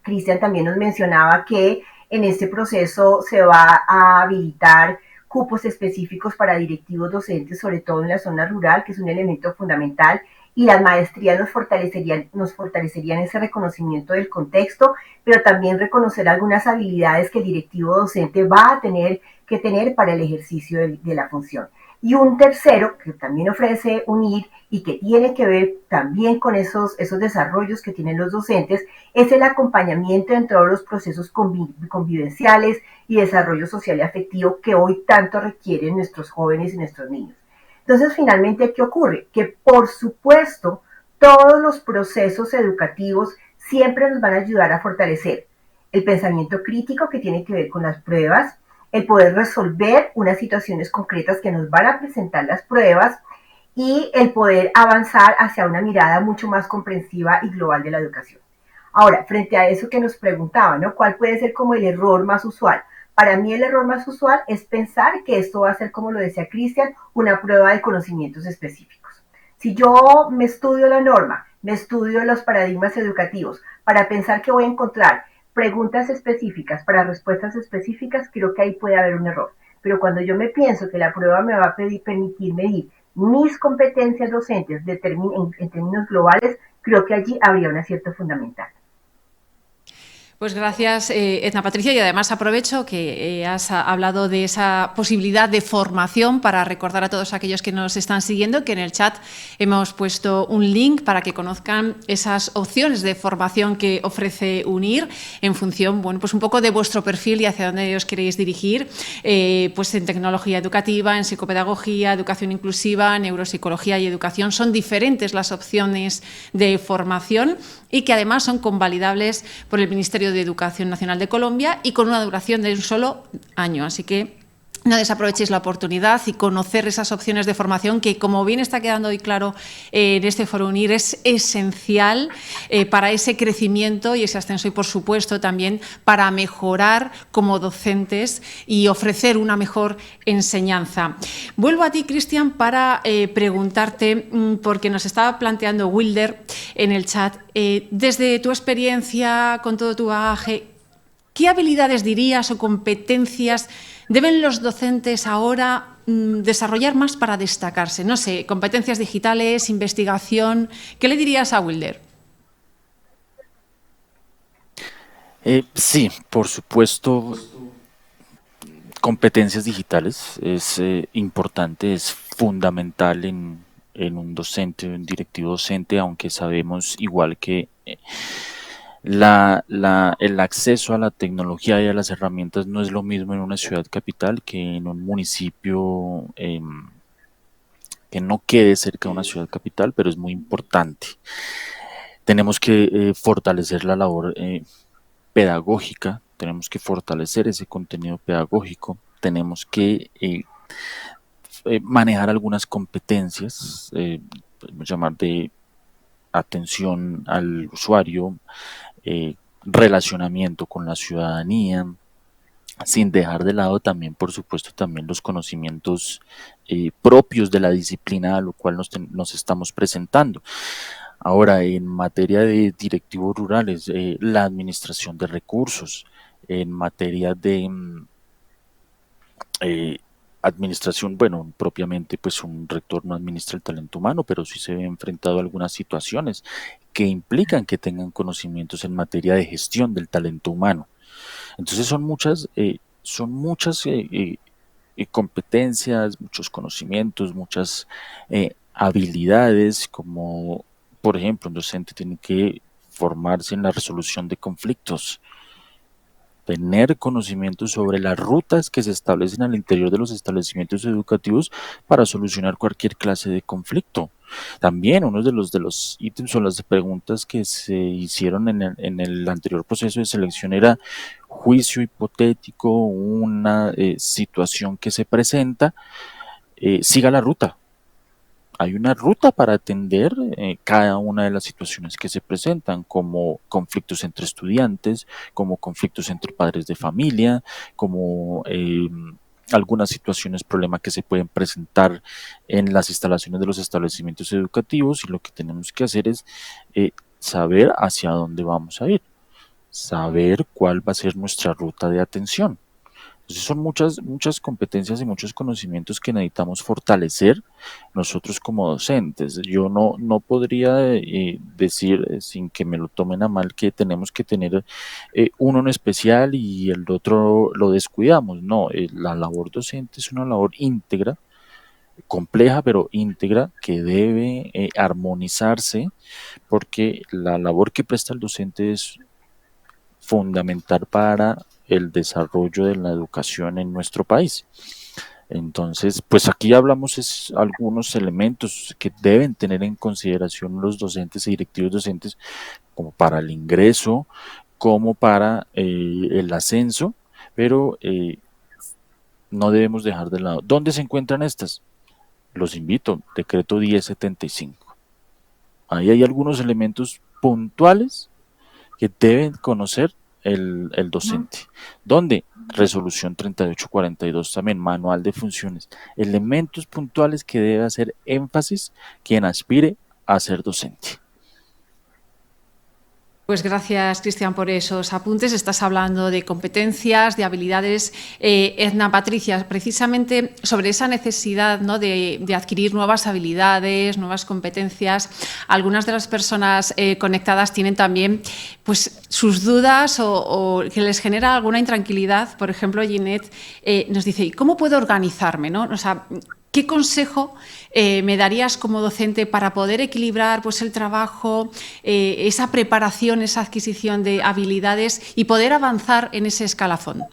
Cristian también nos mencionaba que en este proceso se va a habilitar cupos específicos para directivos docentes, sobre todo en la zona rural, que es un elemento fundamental, y las maestrías nos fortalecerían ese reconocimiento del contexto, pero también reconocer algunas habilidades que el directivo docente va a tener que tener para el ejercicio de la función. Y un tercero, que también ofrece UNIR y que tiene que ver también con esos desarrollos que tienen los docentes, es el acompañamiento en todos los procesos convivenciales y desarrollo social y afectivo que hoy tanto requieren nuestros jóvenes y nuestros niños. Entonces, finalmente, ¿qué ocurre? Que, por supuesto, todos los procesos educativos siempre nos van a ayudar a fortalecer el pensamiento crítico que tiene que ver con las pruebas, el poder resolver unas situaciones concretas que nos van a presentar las pruebas y el poder avanzar hacia una mirada mucho más comprensiva y global de la educación. Ahora, frente a eso que nos preguntaba, ¿no? ¿Cuál puede ser como el error más usual? Para mí el error más usual es pensar que esto va a ser, como lo decía Cristian, una prueba de conocimientos específicos. Si yo me estudio la norma, me estudio los paradigmas educativos para pensar que voy a encontrar preguntas específicas para respuestas específicas, creo que ahí puede haber un error. Pero cuando yo me pienso que la prueba me va a permitir medir mis competencias docentes en términos globales, creo que allí habría un acierto fundamental. Pues gracias, Edna Patricia, y además aprovecho que has hablado de esa posibilidad de formación para recordar a todos aquellos que nos están siguiendo que en el chat hemos puesto un link para que conozcan esas opciones de formación que ofrece UNIR en función, bueno, pues un poco de vuestro perfil y hacia dónde os queréis dirigir, pues en tecnología educativa, en psicopedagogía, educación inclusiva, neuropsicología y educación. Son diferentes las opciones de formación y que además son convalidables por el Ministerio de Educación Nacional de Colombia y con una duración de un solo año. Así que no desaprovechéis la oportunidad y conocer esas opciones de formación que, como bien está quedando hoy claro en este Foro UNIR, es esencial para ese crecimiento y ese ascenso y, por supuesto, también para mejorar como docentes y ofrecer una mejor enseñanza. Vuelvo a ti, Cristian, para preguntarte, porque nos estaba planteando Wilder en el chat, desde tu experiencia, con todo tu bagaje, ¿qué habilidades dirías o competencias deben los docentes ahora desarrollar más para destacarse? No sé, competencias digitales, investigación. ¿Qué le dirías a Wilder? Sí, por supuesto, competencias digitales es importante, es fundamental en un docente, un directivo docente, aunque sabemos igual que el acceso a la tecnología y a las herramientas no es lo mismo en una ciudad capital que en un municipio que no quede cerca de una ciudad capital, pero es muy importante. Tenemos que fortalecer la labor pedagógica, tenemos que fortalecer ese contenido pedagógico, tenemos que manejar algunas competencias, podemos llamar de atención al usuario, relacionamiento con la ciudadanía, sin dejar de lado también, por supuesto, también los conocimientos propios de la disciplina a lo cual nos estamos presentando. Ahora, en materia de directivos rurales, la administración de recursos, en materia de administración, bueno, propiamente pues un rector no administra el talento humano, pero sí se ve enfrentado a algunas situaciones que implican que tengan conocimientos en materia de gestión del talento humano. Entonces son muchas competencias, muchos conocimientos, muchas habilidades, como por ejemplo un docente tiene que formarse en la resolución de conflictos, tener conocimiento sobre las rutas que se establecen al interior de los establecimientos educativos para solucionar cualquier clase de conflicto. También uno de los ítems o las preguntas que se hicieron en el anterior proceso de selección era juicio hipotético, una situación que se presenta, siga la ruta. Hay una ruta para atender cada una de las situaciones que se presentan, como conflictos entre estudiantes, como conflictos entre padres de familia, como algunas situaciones, problemas que se pueden presentar en las instalaciones de los establecimientos educativos, y lo que tenemos que hacer es saber hacia dónde vamos a ir, saber cuál va a ser nuestra ruta de atención. Entonces son muchas competencias y muchos conocimientos que necesitamos fortalecer nosotros como docentes. Yo no podría decir, sin que me lo tomen a mal, que tenemos que tener uno en especial y el otro lo descuidamos. No, la labor docente es una labor íntegra, compleja pero íntegra, que debe armonizarse, porque la labor que presta el docente es fundamental para el desarrollo de la educación en nuestro país. Entonces, pues aquí hablamos algunos elementos que deben tener en consideración los docentes y directivos docentes, como para el ingreso, como para el ascenso, pero no debemos dejar de lado. ¿Dónde se encuentran estas? Los invito, decreto 1075. Ahí hay algunos elementos puntuales que deben conocer el docente. ¿Dónde? Resolución 3842, también manual de funciones, elementos puntuales que debe hacer énfasis quien aspire a ser docente. Pues gracias, Cristian, por esos apuntes. Estás hablando de competencias, de habilidades. Edna, Patricia, precisamente sobre esa necesidad, ¿no?, de adquirir nuevas habilidades, nuevas competencias. Algunas de las personas conectadas tienen también pues, sus dudas o que les genera alguna intranquilidad. Por ejemplo, Ginette nos dice, ¿y cómo puedo organizarme, ¿no? O sea, ¿qué consejo me darías como docente para poder equilibrar pues, el trabajo, esa preparación, esa adquisición de habilidades y poder avanzar en ese escalafón?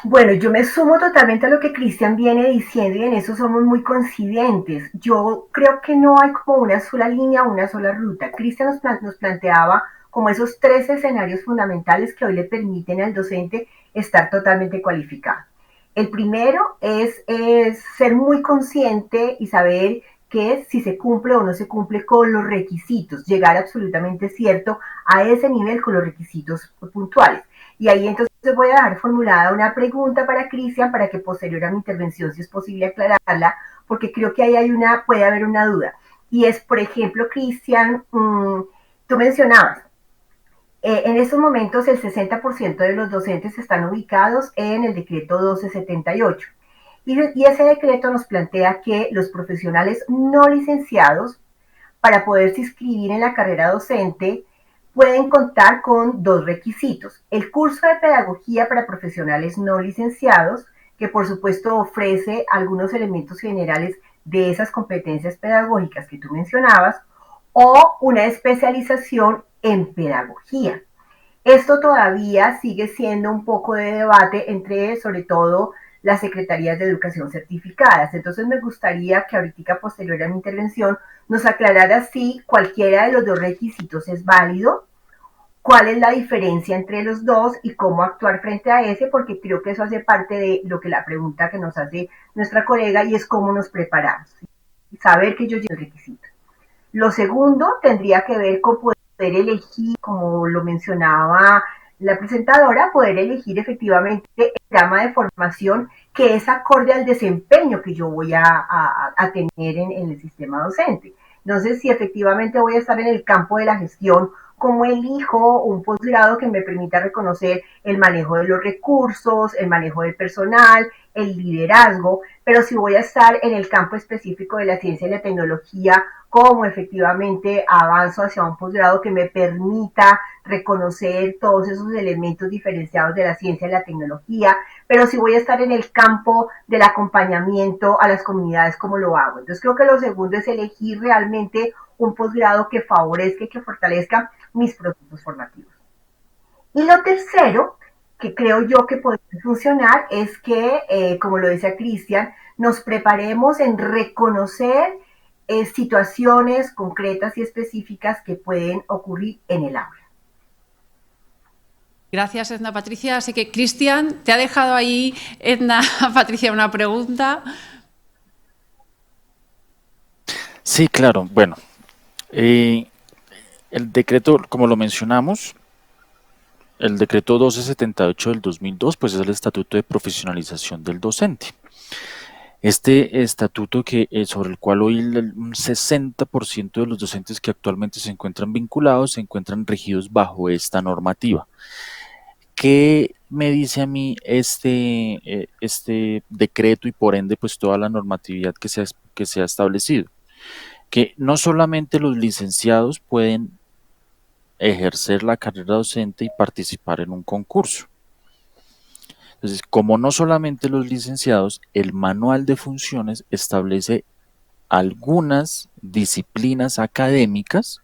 Bueno, yo me sumo totalmente a lo que Cristian viene diciendo y en eso somos muy coincidentes. Yo creo que no hay como una sola línea o una sola ruta. Cristian nos planteaba como esos 3 escenarios fundamentales que hoy le permiten al docente estar totalmente cualificado. El primero es ser muy consciente y saber que si se cumple o no se cumple con los requisitos, llegar absolutamente cierto a ese nivel con los requisitos puntuales. Y ahí entonces voy a dejar formulada una pregunta para Cristian para que posterior a mi intervención, si es posible, aclararla, porque creo que ahí puede haber una duda. Y es, por ejemplo, Cristian, tú mencionabas, en estos momentos el 60% de los docentes están ubicados en el decreto 1278. Y ese decreto nos plantea que los profesionales no licenciados, para poderse inscribir en la carrera docente, pueden contar con 2 requisitos. El curso de pedagogía para profesionales no licenciados, que por supuesto ofrece algunos elementos generales de esas competencias pedagógicas que tú mencionabas, o una especialización en pedagogía. Esto todavía sigue siendo un poco de debate entre, sobre todo, las secretarías de educación certificadas. Entonces me gustaría que ahorita, posterior a mi intervención, nos aclarara si cualquiera de los 2 requisitos es válido, cuál es la diferencia entre los dos y cómo actuar frente a ese, porque creo que eso hace parte de lo que la pregunta que nos hace nuestra colega, y es cómo nos preparamos. Saber que yo llevo el requisito. Lo segundo tendría que ver con poder elegir, como lo mencionaba la presentadora, poder elegir efectivamente el programa de formación que es acorde al desempeño que yo voy a tener en el sistema docente. Entonces, si efectivamente voy a estar en el campo de la gestión, ¿cómo elijo un posgrado que me permita reconocer el manejo de los recursos, el manejo del personal, el liderazgo? Pero si voy a estar en el campo específico de la ciencia y la tecnología, cómo efectivamente avanzo hacia un posgrado que me permita reconocer todos esos elementos diferenciados de la ciencia y la tecnología, pero si voy a estar en el campo del acompañamiento a las comunidades, ¿cómo lo hago? Entonces creo que lo segundo es elegir realmente un posgrado que favorezca y que fortalezca mis procesos formativos. Y lo tercero, que creo yo que puede funcionar, es que, como lo decía Cristian, nos preparemos en reconocer situaciones concretas y específicas que pueden ocurrir en el aula. Gracias, Edna Patricia. Así que, Cristian, te ha dejado ahí, Edna Patricia, una pregunta. Sí, claro. Bueno, el decreto, como lo mencionamos, el decreto 1278 del 2002, pues es el Estatuto de Profesionalización del Docente. Este estatuto sobre el cual hoy un 60% de los docentes que actualmente se encuentran vinculados se encuentran regidos bajo esta normativa. ¿Qué me dice a mí este decreto y por ende pues toda la normatividad que se ha establecido? Que no solamente los licenciados pueden ejercer la carrera docente y participar en un concurso. Entonces, como no solamente los licenciados, el manual de funciones establece algunas disciplinas académicas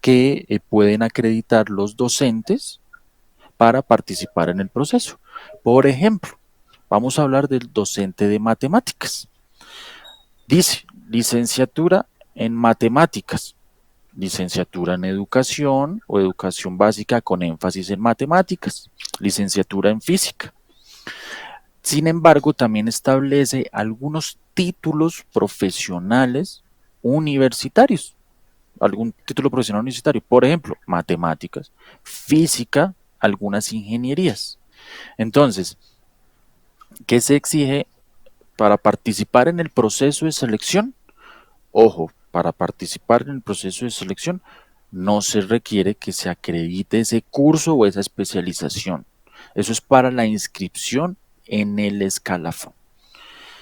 que pueden acreditar los docentes para participar en el proceso. Por ejemplo, vamos a hablar del docente de matemáticas. Dice, licenciatura en matemáticas, licenciatura en educación o educación básica con énfasis en matemáticas, licenciatura en física. Sin embargo, también establece algunos títulos profesionales universitarios, algún título profesional universitario, por ejemplo, matemáticas, física, algunas ingenierías. Entonces, ¿qué se exige para participar en el proceso de selección? Ojo, para participar en el proceso de selección no se requiere que se acredite ese curso o esa especialización. Eso es para la inscripción en el escalafón.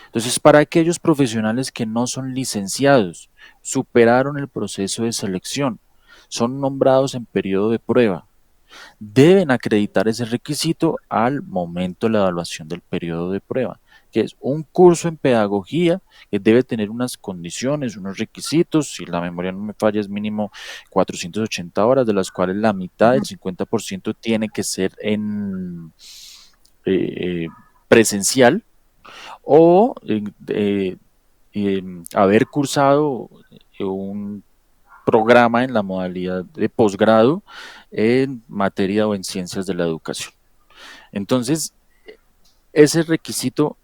Entonces, para aquellos profesionales que no son licenciados, superaron el proceso de selección, son nombrados en periodo de prueba, deben acreditar ese requisito al momento de la evaluación del periodo de prueba, que es un curso en pedagogía que debe tener unas condiciones, unos requisitos, si la memoria no me falla es mínimo 480 horas, de las cuales la mitad, el 50% tiene que ser en presencial o haber cursado un programa en la modalidad de posgrado en materia o en ciencias de la educación. Entonces, ese requisito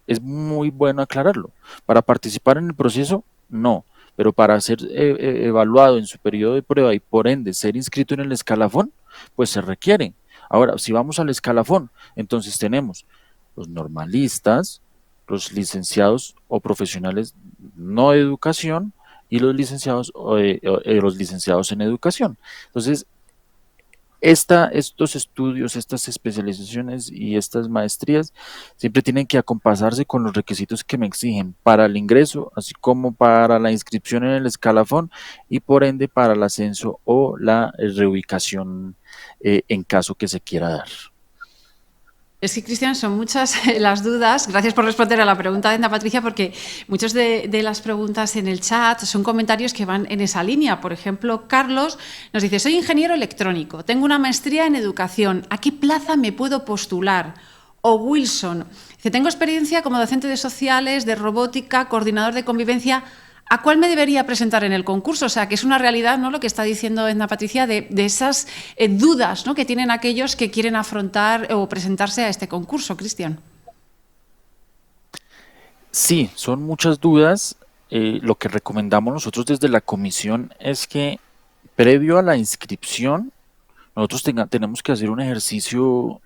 es muy bueno aclararlo. Para participar en el proceso, no, pero para ser evaluado en su periodo de prueba y por ende ser inscrito en el escalafón, pues se requiere. Ahora, si vamos al escalafón, entonces tenemos los normalistas, los licenciados o profesionales no de educación y los licenciados en educación. Entonces, estos estudios, estas especializaciones y estas maestrías siempre tienen que acompasarse con los requisitos que me exigen para el ingreso, así como para la inscripción en el escalafón y por ende para el ascenso o la reubicación en caso que se quiera dar. Es que, Cristian, son muchas las dudas. Gracias por responder a la pregunta de Edna Patricia, porque muchas de las preguntas en el chat son comentarios que van en esa línea. Por ejemplo, Carlos nos dice, soy ingeniero electrónico, tengo una maestría en educación, ¿a qué plaza me puedo postular? O Wilson dice, tengo experiencia como docente de sociales, de robótica, coordinador de convivencia, ¿a cuál me debería presentar en el concurso? O sea, que es una realidad, ¿no?, lo que está diciendo Edna Patricia, de esas dudas, ¿no?, que tienen aquellos que quieren afrontar o presentarse a este concurso, Cristian. Sí, son muchas dudas. Lo que recomendamos nosotros desde la comisión es que previo a la inscripción, nosotros tenemos que hacer un ejercicio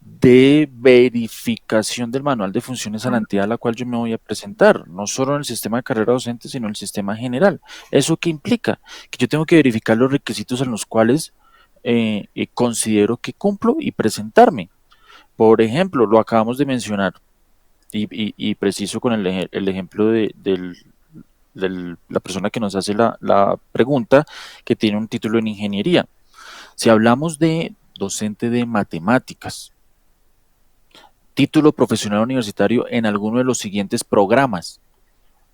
de verificación del manual de funciones a la entidad a la cual yo me voy a presentar, no solo en el sistema de carrera docente, sino en el sistema general. ¿Eso qué implica? Que yo tengo que verificar los requisitos en los cuales considero que cumplo y presentarme. Por ejemplo, lo acabamos de mencionar y preciso con el ejemplo de la persona que nos hace la pregunta, que tiene un título en ingeniería. Si hablamos de docente de matemáticas, título profesional universitario en alguno de los siguientes programas,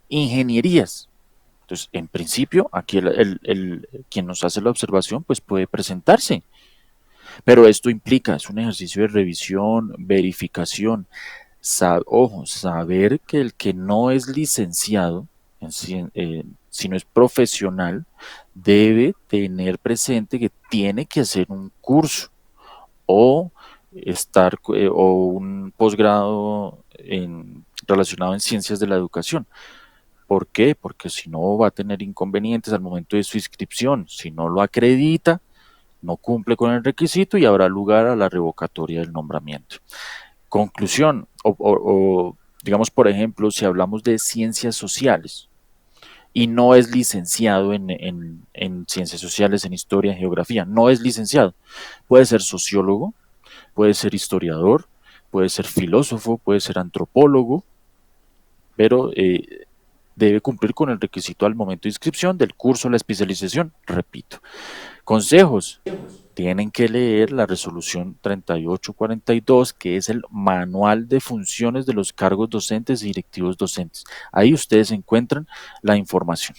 ingenierías. Entonces, en principio, aquí quien nos hace la observación, pues puede presentarse. Pero esto implica, es un ejercicio de revisión, verificación, saber que el que no es licenciado, si no es profesional, debe tener presente que tiene que hacer un curso o o un posgrado relacionado en ciencias de la educación. ¿Por qué? Porque si no va a tener inconvenientes al momento de su inscripción. Si no lo acredita, no cumple con el requisito y habrá lugar a la revocatoria del nombramiento. Conclusión, digamos, por ejemplo, si hablamos de ciencias sociales y no es licenciado en ciencias sociales, en historia, en geografía, no es licenciado, puede ser sociólogo, puede ser historiador, puede ser filósofo, puede ser antropólogo, pero debe cumplir con el requisito al momento de inscripción del curso o la especialización. Repito, consejos. Tienen que leer la resolución 3842, que es el manual de funciones de los cargos docentes y directivos docentes. Ahí ustedes encuentran la información.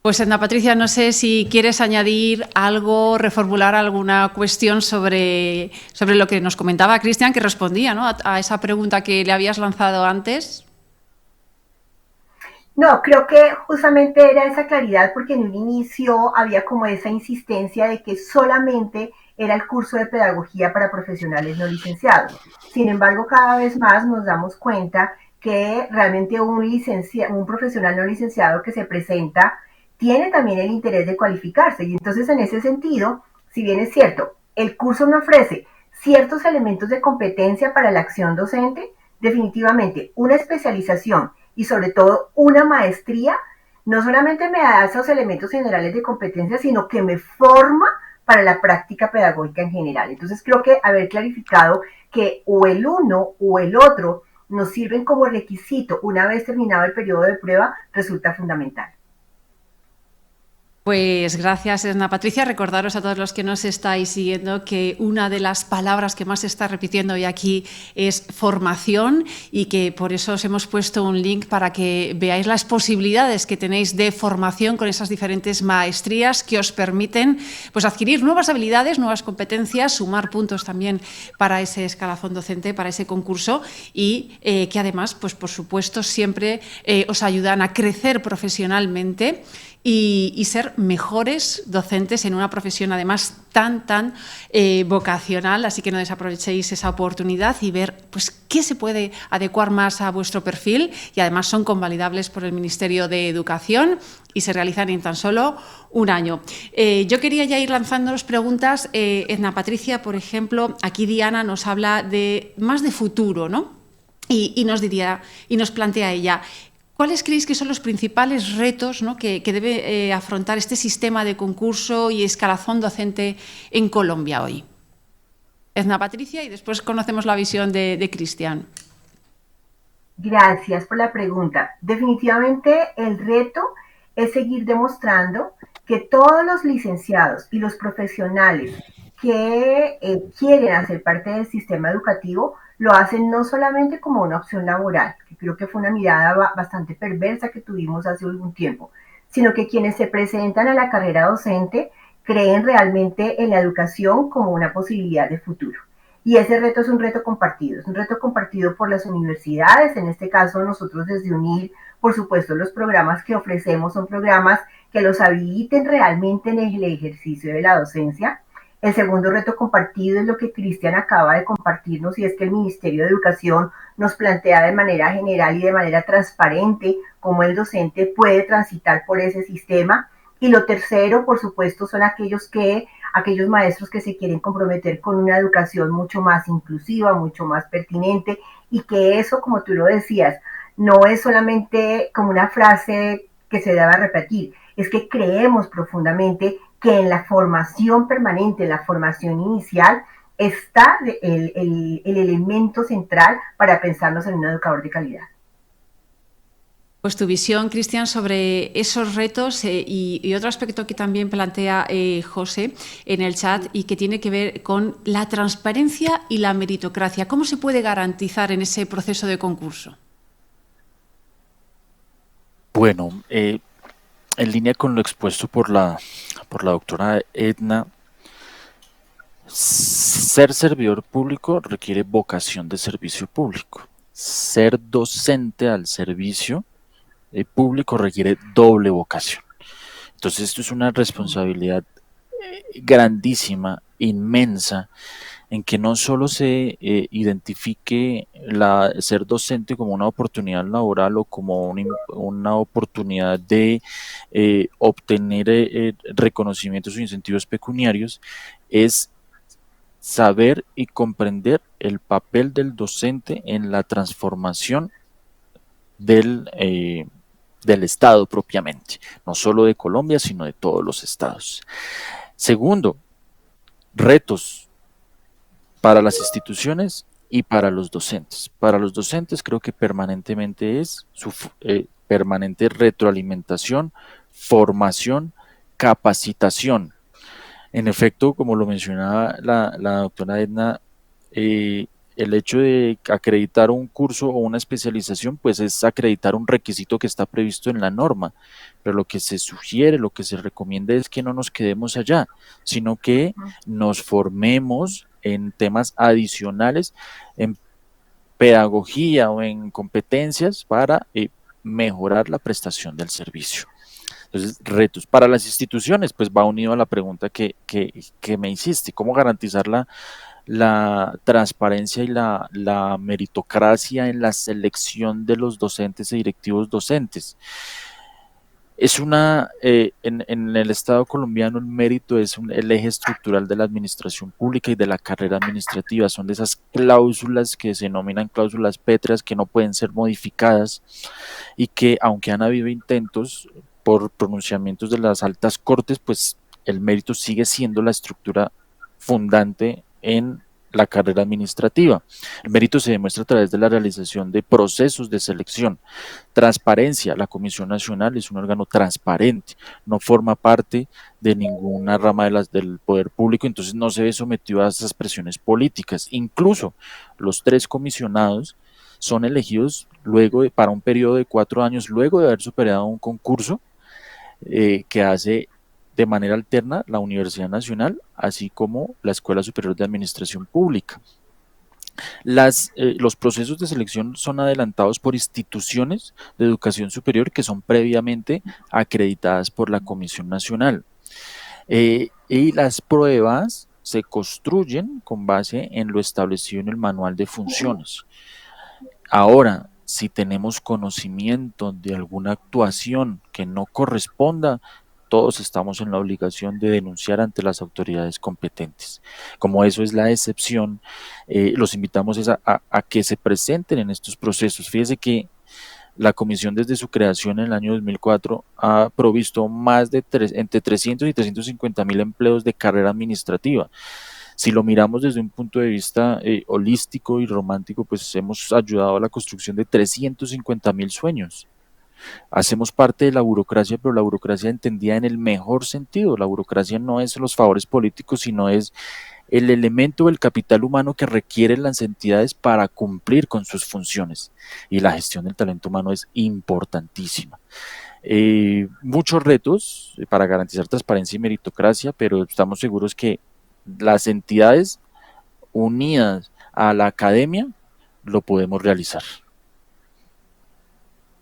Pues Edna Patricia, no sé si quieres añadir algo, reformular alguna cuestión sobre lo que nos comentaba Cristian, que respondía, ¿no?, a esa pregunta que le habías lanzado antes. No, creo que justamente era esa claridad porque en un inicio había como esa insistencia de que solamente era el curso de pedagogía para profesionales no licenciados. Sin embargo, cada vez más nos damos cuenta que realmente un profesional no licenciado que se presenta tiene también el interés de cualificarse. Y entonces, en ese sentido, si bien es cierto, el curso me ofrece ciertos elementos de competencia para la acción docente, definitivamente una especialización y sobre todo una maestría, no solamente me da esos elementos generales de competencia, sino que me forma para la práctica pedagógica en general. Entonces creo que haber clarificado que o el uno o el otro nos sirven como requisito una vez terminado el periodo de prueba resulta fundamental. Pues gracias, Edna Patricia. Recordaros a todos los que nos estáis siguiendo que una de las palabras que más se está repitiendo hoy aquí es formación y que por eso os hemos puesto un link para que veáis las posibilidades que tenéis de formación con esas diferentes maestrías que os permiten, pues, adquirir nuevas habilidades, nuevas competencias, sumar puntos también para ese escalafón docente, para ese concurso y que además, pues por supuesto, siempre os ayudan a crecer profesionalmente y ser mejores docentes en una profesión además tan vocacional, así que no desaprovechéis esa oportunidad y ver, pues, qué se puede adecuar más a vuestro perfil y además son convalidables por el Ministerio de Educación y se realizan en tan solo un año. Yo quería ya ir lanzándonos preguntas. Edna Patricia, por ejemplo, aquí Diana nos habla más de futuro, ¿no? Y nos plantea ella, ¿cuáles creéis que son los principales retos, ¿no?, que debe afrontar este sistema de concurso y escalafón docente en Colombia hoy? Edna Patricia, y después conocemos la visión de Cristian. Gracias por la pregunta. Definitivamente el reto es seguir demostrando que todos los licenciados y los profesionales que quieren hacer parte del sistema educativo lo hacen no solamente como una opción laboral, que creo que fue una mirada bastante perversa que tuvimos hace algún tiempo, sino que quienes se presentan a la carrera docente creen realmente en la educación como una posibilidad de futuro. Y ese reto es un reto compartido por las universidades, en este caso nosotros desde UNIL, por supuesto los programas que ofrecemos son programas que los habiliten realmente en el ejercicio de la docencia. El segundo reto compartido es lo que Cristian acaba de compartirnos y es que el Ministerio de Educación nos plantea de manera general y de manera transparente cómo el docente puede transitar por ese sistema. Y lo tercero, por supuesto, son aquellos maestros que se quieren comprometer con una educación mucho más inclusiva, mucho más pertinente y que eso, como tú lo decías, no es solamente como una frase que se deba repetir, es que creemos profundamente que en la formación permanente, en la formación inicial, está el elemento central para pensarnos en un educador de calidad. Pues tu visión, Cristian, sobre esos retos y otro aspecto que también plantea José en el chat y que tiene que ver con la transparencia y la meritocracia. ¿Cómo se puede garantizar en ese proceso de concurso? Bueno, en línea con lo expuesto por la doctora Edna, Ser servidor público requiere vocación de servicio público. Ser docente al servicio público requiere doble vocación. Entonces esto es una responsabilidad grandísima, inmensa, en que no solo se identifique ser docente como una oportunidad laboral o como una oportunidad de obtener reconocimientos o incentivos pecuniarios, es saber y comprender el papel del docente en la transformación del Estado propiamente, no solo de Colombia, sino de todos los estados. Segundo, retos para las instituciones y para los docentes. Para los docentes creo que permanentemente es su permanente retroalimentación, formación, capacitación. En efecto, como lo mencionaba la doctora Edna, el hecho de acreditar un curso o una especialización, pues es acreditar un requisito que está previsto en la norma, pero lo que se sugiere, lo que se recomienda es que no nos quedemos allá, sino que nos formemos en temas adicionales, en pedagogía o en competencias para mejorar la prestación del servicio. Entonces, retos para las instituciones, pues va unido a la pregunta que me hiciste, ¿cómo garantizar la transparencia y la meritocracia en la selección de los docentes e directivos docentes? Es en el Estado colombiano el mérito es el eje estructural de la administración pública y de la carrera administrativa. Son de esas cláusulas que se denominan cláusulas pétreas que no pueden ser modificadas y que, aunque han habido intentos por pronunciamientos de las altas cortes, pues el mérito sigue siendo la estructura fundante en la carrera administrativa. El mérito se demuestra a través de la realización de procesos de selección. Transparencia, la Comisión Nacional es un órgano transparente, no forma parte de ninguna rama del poder público, entonces no se ve sometido a esas presiones políticas. Incluso los 3 comisionados son elegidos para un periodo de 4 años, luego de haber superado un concurso que hace de manera alterna la Universidad Nacional, así como la Escuela Superior de Administración Pública. Los procesos de selección son adelantados por instituciones de educación superior que son previamente acreditadas por la Comisión Nacional. Y las pruebas se construyen con base en lo establecido en el manual de funciones. Ahora, si tenemos conocimiento de alguna actuación que no corresponda, todos estamos en la obligación de denunciar ante las autoridades competentes. Como eso es la excepción, los invitamos a que se presenten en estos procesos. Fíjese que la comisión desde su creación en el año 2004 ha provisto más de entre 300 y 350.000 empleos de carrera administrativa. Si lo miramos desde un punto de vista holístico y romántico, pues hemos ayudado a la construcción de 350.000 sueños. Hacemos parte de la burocracia, pero la burocracia entendida en el mejor sentido. La burocracia no es los favores políticos, sino es el elemento del capital humano que requieren las entidades para cumplir con sus funciones. Y la gestión del talento humano es importantísima. Muchos retos para garantizar transparencia y meritocracia, pero estamos seguros que las entidades unidas a la academia lo podemos realizar.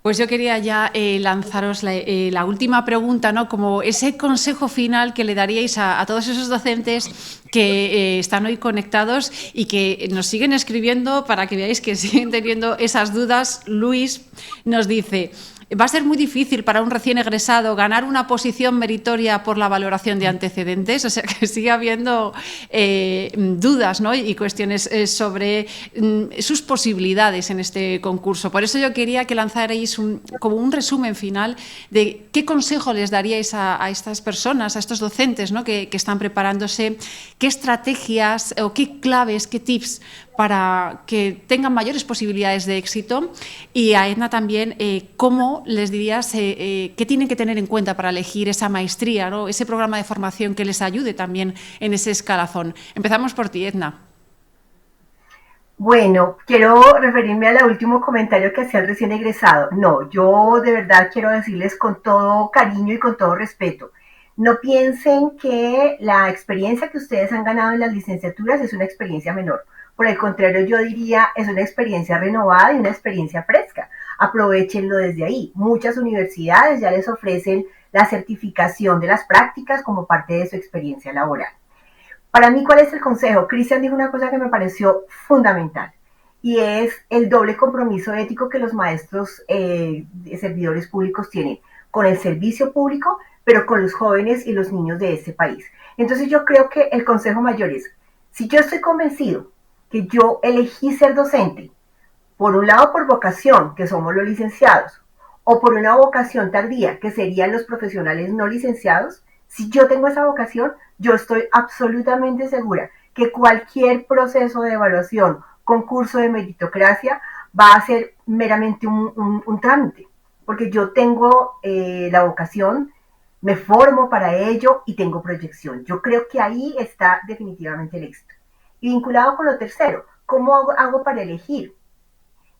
Pues yo quería ya lanzaros la última pregunta, ¿no? Como ese consejo final que le daríais a todos esos docentes que están hoy conectados y que nos siguen escribiendo para que veáis que siguen teniendo esas dudas. Luis nos dice: va a ser muy difícil para un recién egresado ganar una posición meritoria por la valoración de antecedentes, o sea que sigue habiendo dudas, ¿no? Y cuestiones sobre sus posibilidades en este concurso. Por eso yo quería que lanzarais como un resumen final de qué consejo les daríais a estas personas, a estos docentes, ¿no? que están preparándose, qué estrategias o qué claves, qué tips para que tengan mayores posibilidades de éxito. Y a Edna también, ¿cómo les dirías qué tienen que tener en cuenta para elegir esa maestría, ¿no? Ese programa de formación que les ayude también en ese escalafón? Empezamos por ti, Edna. Bueno, quiero referirme al último comentario que hacía el recién egresado. No, yo de verdad quiero decirles con todo cariño y con todo respeto, No piensen que la experiencia que ustedes han ganado en las licenciaturas es una experiencia menor. Por el contrario, yo diría es una experiencia renovada y una experiencia fresca. Aprovechenlo desde ahí. Muchas universidades ya les ofrecen la certificación de las prácticas como parte de su experiencia laboral. Para mí, ¿cuál es el consejo? Cristian dijo una cosa que me pareció fundamental y es el doble compromiso ético que los maestros servidores públicos tienen con el servicio público, pero con los jóvenes y los niños de este país. Entonces yo creo que el consejo mayor es, si yo estoy convencido que yo elegí ser docente, por un lado por vocación, que somos los licenciados, o por una vocación tardía, que serían los profesionales no licenciados, si yo tengo esa vocación, yo estoy absolutamente segura que cualquier proceso de evaluación, concurso de meritocracia, va a ser meramente un trámite, porque yo tengo la vocación, me formo para ello y tengo proyección. Yo creo que ahí está definitivamente el éxito. Y vinculado con lo tercero, ¿cómo hago para elegir?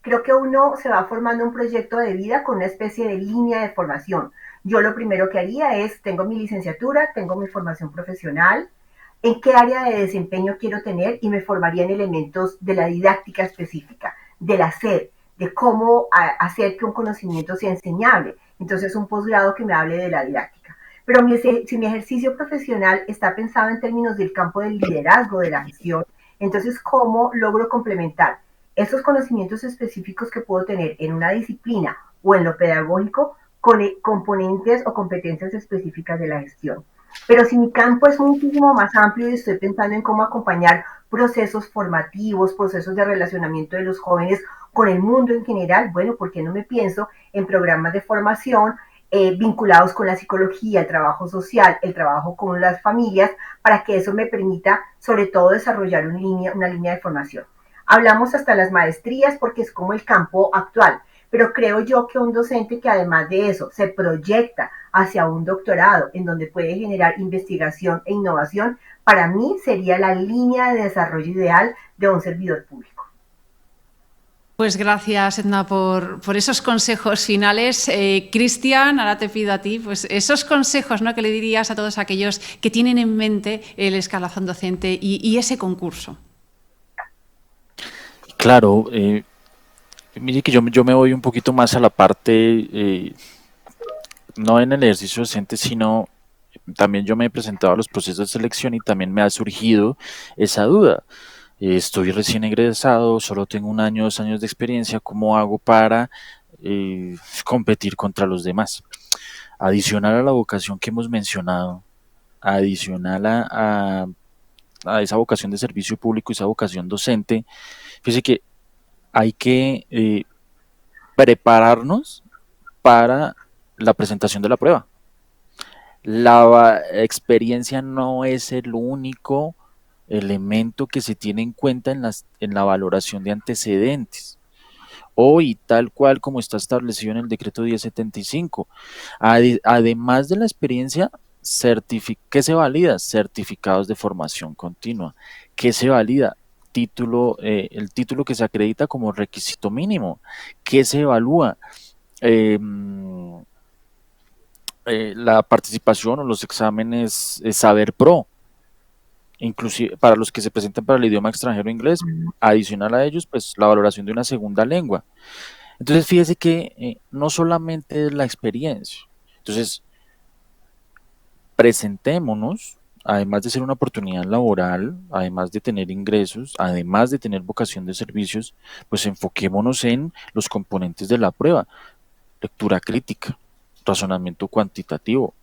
Creo que uno se va formando un proyecto de vida con una especie de línea de formación. Yo lo primero que haría es, tengo mi licenciatura, tengo mi formación profesional, en qué área de desempeño quiero tener y me formaría en elementos de la didáctica específica, del hacer, de cómo hacer que un conocimiento sea enseñable. Entonces, un posgrado que me hable de la didáctica. Pero si mi ejercicio profesional está pensado en términos del campo del liderazgo, de la gestión, entonces, ¿cómo logro complementar esos conocimientos específicos que puedo tener en una disciplina o en lo pedagógico con componentes o competencias específicas de la gestión? Pero si mi campo es muchísimo más amplio y estoy pensando en cómo acompañar procesos formativos, procesos de relacionamiento de los jóvenes con el mundo en general, bueno, ¿por qué no me pienso en programas de formación vinculados con la psicología, el trabajo social, el trabajo con las familias, para que eso me permita, sobre todo, desarrollar una línea de formación? Hablamos hasta las maestrías porque es como el campo actual, pero creo yo que un docente que además de eso se proyecta hacia un doctorado en donde puede generar investigación e innovación, para mí sería la línea de desarrollo ideal de un servidor público. Pues gracias, Edna, por esos consejos finales. Cristian, ahora te pido a ti, pues esos consejos, ¿no?, que le dirías a todos aquellos que tienen en mente el escalafón docente y ese concurso. Claro, mire que yo me voy un poquito más a la parte, no en el ejercicio docente, sino también yo me he presentado a los procesos de selección y también me ha surgido esa duda. Estoy recién egresado, solo tengo 1 año, 2 años de experiencia, ¿cómo hago para competir contra los demás? Adicional a la vocación que hemos mencionado, adicional a esa vocación de servicio público, esa vocación docente, fíjese que hay que prepararnos para la presentación de la prueba. La experiencia no es el único elemento que se tiene en cuenta en la valoración de antecedentes. Hoy, tal cual como está establecido en el decreto 1075, además de la experiencia, ¿qué se valida? Certificados de formación continua. ¿Qué se valida? El título que se acredita como requisito mínimo. ¿Qué se evalúa? La participación o los exámenes Saber Pro, inclusive para los que se presentan para el idioma extranjero inglés, adicional a ellos, pues la valoración de una segunda lengua. Entonces, fíjese que no solamente es la experiencia. Entonces, presentémonos, además de ser una oportunidad laboral, además de tener ingresos, además de tener vocación de servicios, pues enfoquémonos en los componentes de la prueba: lectura crítica, razonamiento cuantitativo,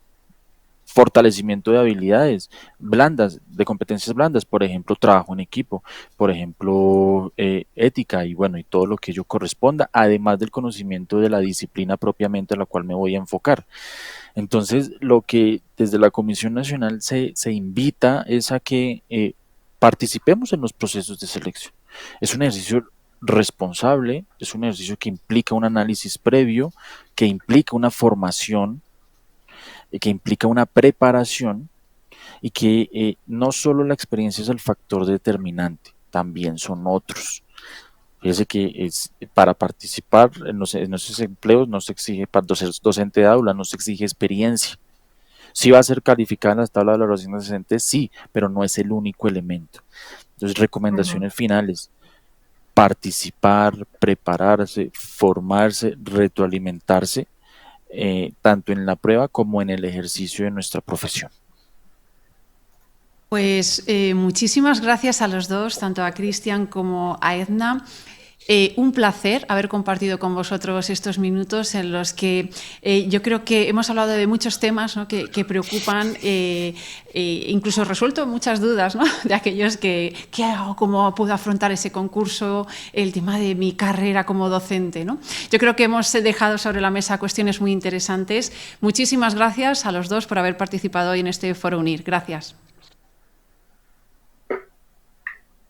fortalecimiento de habilidades blandas, de competencias blandas, por ejemplo, trabajo en equipo, por ejemplo, ética y bueno, y todo lo que ello corresponda, además del conocimiento de la disciplina propiamente a la cual me voy a enfocar. Entonces, lo que desde la Comisión Nacional se invita es a que participemos en los procesos de selección. Es un ejercicio responsable, es un ejercicio que implica un análisis previo, que implica una formación, que implica una preparación y que no solo la experiencia es el factor determinante, también son otros. Fíjese que para participar en esos empleos no se exige, para ser docente de aula no se exige experiencia, ¿Sí va a ser calificada en las tablas de valoración docente? Sí, pero no es el único elemento. Entonces, recomendaciones finales: participar, prepararse, formarse, retroalimentarse, tanto en la prueba como en el ejercicio de nuestra profesión. Pues muchísimas gracias a los dos, tanto a Cristian como a Edna. Un placer haber compartido con vosotros estos minutos en los que yo creo que hemos hablado de muchos temas, ¿no?, que preocupan, incluso resuelto muchas dudas, ¿no?, de aquellos que ¿qué hago? ¿Cómo puedo afrontar ese concurso? El tema de mi carrera como docente, ¿no? Yo creo que hemos dejado sobre la mesa cuestiones muy interesantes. Muchísimas gracias a los dos por haber participado hoy en este Foro Unir. Gracias.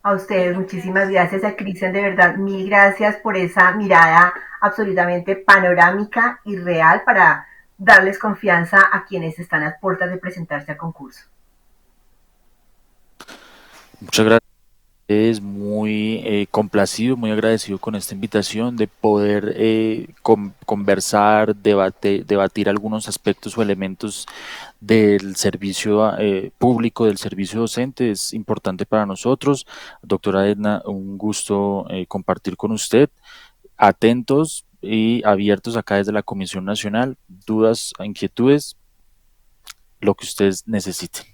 A ustedes, muchísimas gracias. A Cristian, de verdad, mil gracias por esa mirada absolutamente panorámica y real para darles confianza a quienes están a puertas de presentarse a concurso. Muchas gracias. Es muy complacido, muy agradecido con esta invitación de poder conversar, debatir algunos aspectos o elementos del servicio público, del servicio docente. Es importante para nosotros. Doctora Edna, un gusto compartir con usted. Atentos y abiertos acá desde la Comisión Nacional. Dudas, inquietudes, lo que ustedes necesiten.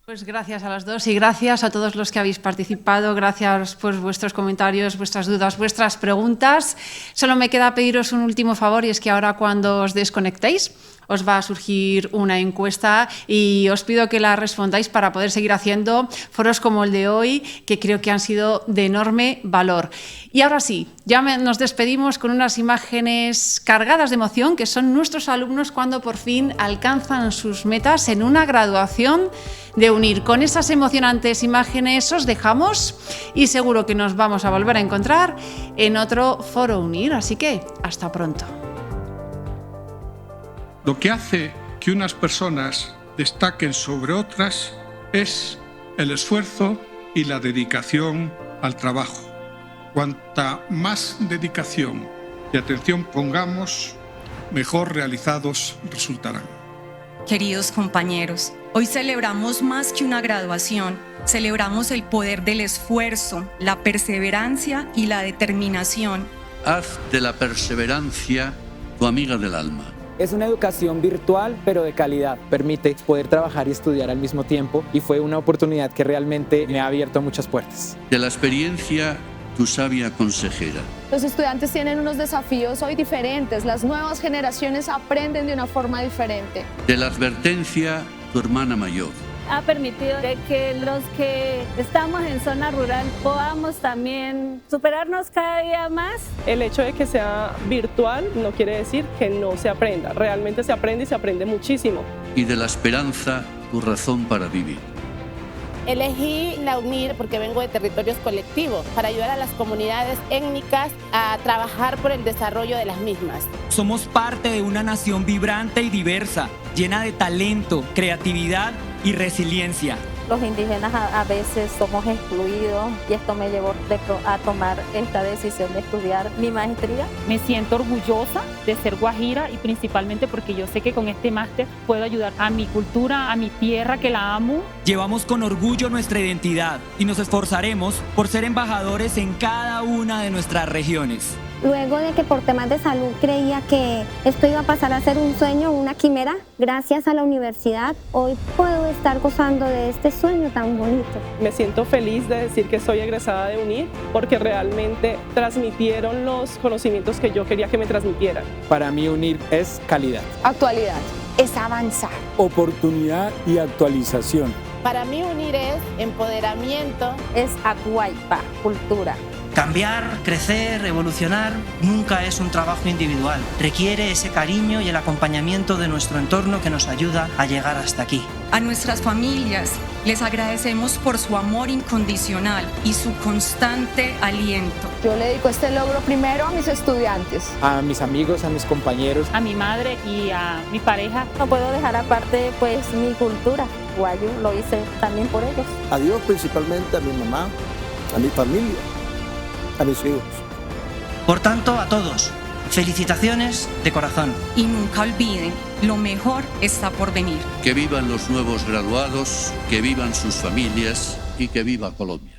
Pues gracias a los dos y gracias a todos los que habéis participado. Gracias por vuestros comentarios, vuestras dudas, vuestras preguntas. Solo me queda pediros un último favor, y es que ahora, cuando os desconectéis, os va a surgir una encuesta y os pido que la respondáis para poder seguir haciendo foros como el de hoy, que creo que han sido de enorme valor. Y ahora sí, ya nos despedimos con unas imágenes cargadas de emoción, que son nuestros alumnos cuando por fin alcanzan sus metas en una graduación de UNIR. Con esas emocionantes imágenes os dejamos y seguro que nos vamos a volver a encontrar en otro Foro UNIR. Así que hasta pronto. Lo que hace que unas personas destaquen sobre otras es el esfuerzo y la dedicación al trabajo. Cuanta más dedicación y atención pongamos, mejor realizados resultarán. Queridos compañeros, hoy celebramos más que una graduación. Celebramos el poder del esfuerzo, la perseverancia y la determinación. Haz de la perseverancia tu amiga del alma. Es una educación virtual, pero de calidad. Permite poder trabajar y estudiar al mismo tiempo, y fue una oportunidad que realmente me ha abierto muchas puertas. De la experiencia, tu sabia consejera. Los estudiantes tienen unos desafíos hoy diferentes. Las nuevas generaciones aprenden de una forma diferente. De la advertencia, tu hermana mayor. Ha permitido de que los que estamos en zona rural podamos también superarnos cada día más. El hecho de que sea virtual no quiere decir que no se aprenda. Realmente se aprende, y se aprende muchísimo. Y de la esperanza, tu razón para vivir. Elegí la UNIR porque vengo de territorios colectivos, para ayudar a las comunidades étnicas a trabajar por el desarrollo de las mismas. Somos parte de una nación vibrante y diversa, llena de talento, creatividad y resiliencia. Los indígenas a veces somos excluidos, y esto me llevó a tomar esta decisión de estudiar mi maestría. Me siento orgullosa de ser guajira, y principalmente porque yo sé que con este máster puedo ayudar a mi cultura, a mi tierra, que la amo. Llevamos con orgullo nuestra identidad y nos esforzaremos por ser embajadores en cada una de nuestras regiones. Luego de que por temas de salud creía que esto iba a pasar a ser un sueño, una quimera, gracias a la universidad hoy puedo estar gozando de este sueño tan bonito. Me siento feliz de decir que soy egresada de UNIR, porque realmente transmitieron los conocimientos que yo quería que me transmitieran. Para mí UNIR es calidad. Actualidad. Es avanzar. Oportunidad y actualización. Para mí UNIR es empoderamiento. Es Acuaipa, cultura. Cambiar, crecer, evolucionar nunca es un trabajo individual. Requiere ese cariño y el acompañamiento de nuestro entorno que nos ayuda a llegar hasta aquí. A nuestras familias les agradecemos por su amor incondicional y su constante aliento. Yo le dedico este logro primero a mis estudiantes, a mis amigos, a mis compañeros, a mi madre y a mi pareja. No puedo dejar aparte pues mi cultura. Guayu lo hice también por ellos. A Dios, principalmente, a mi mamá, a mi familia, a mis hijos. Por tanto, a todos, Felicitaciones de corazón. Y nunca olviden, lo mejor está por venir. Que vivan los nuevos graduados, que vivan sus familias y que viva Colombia.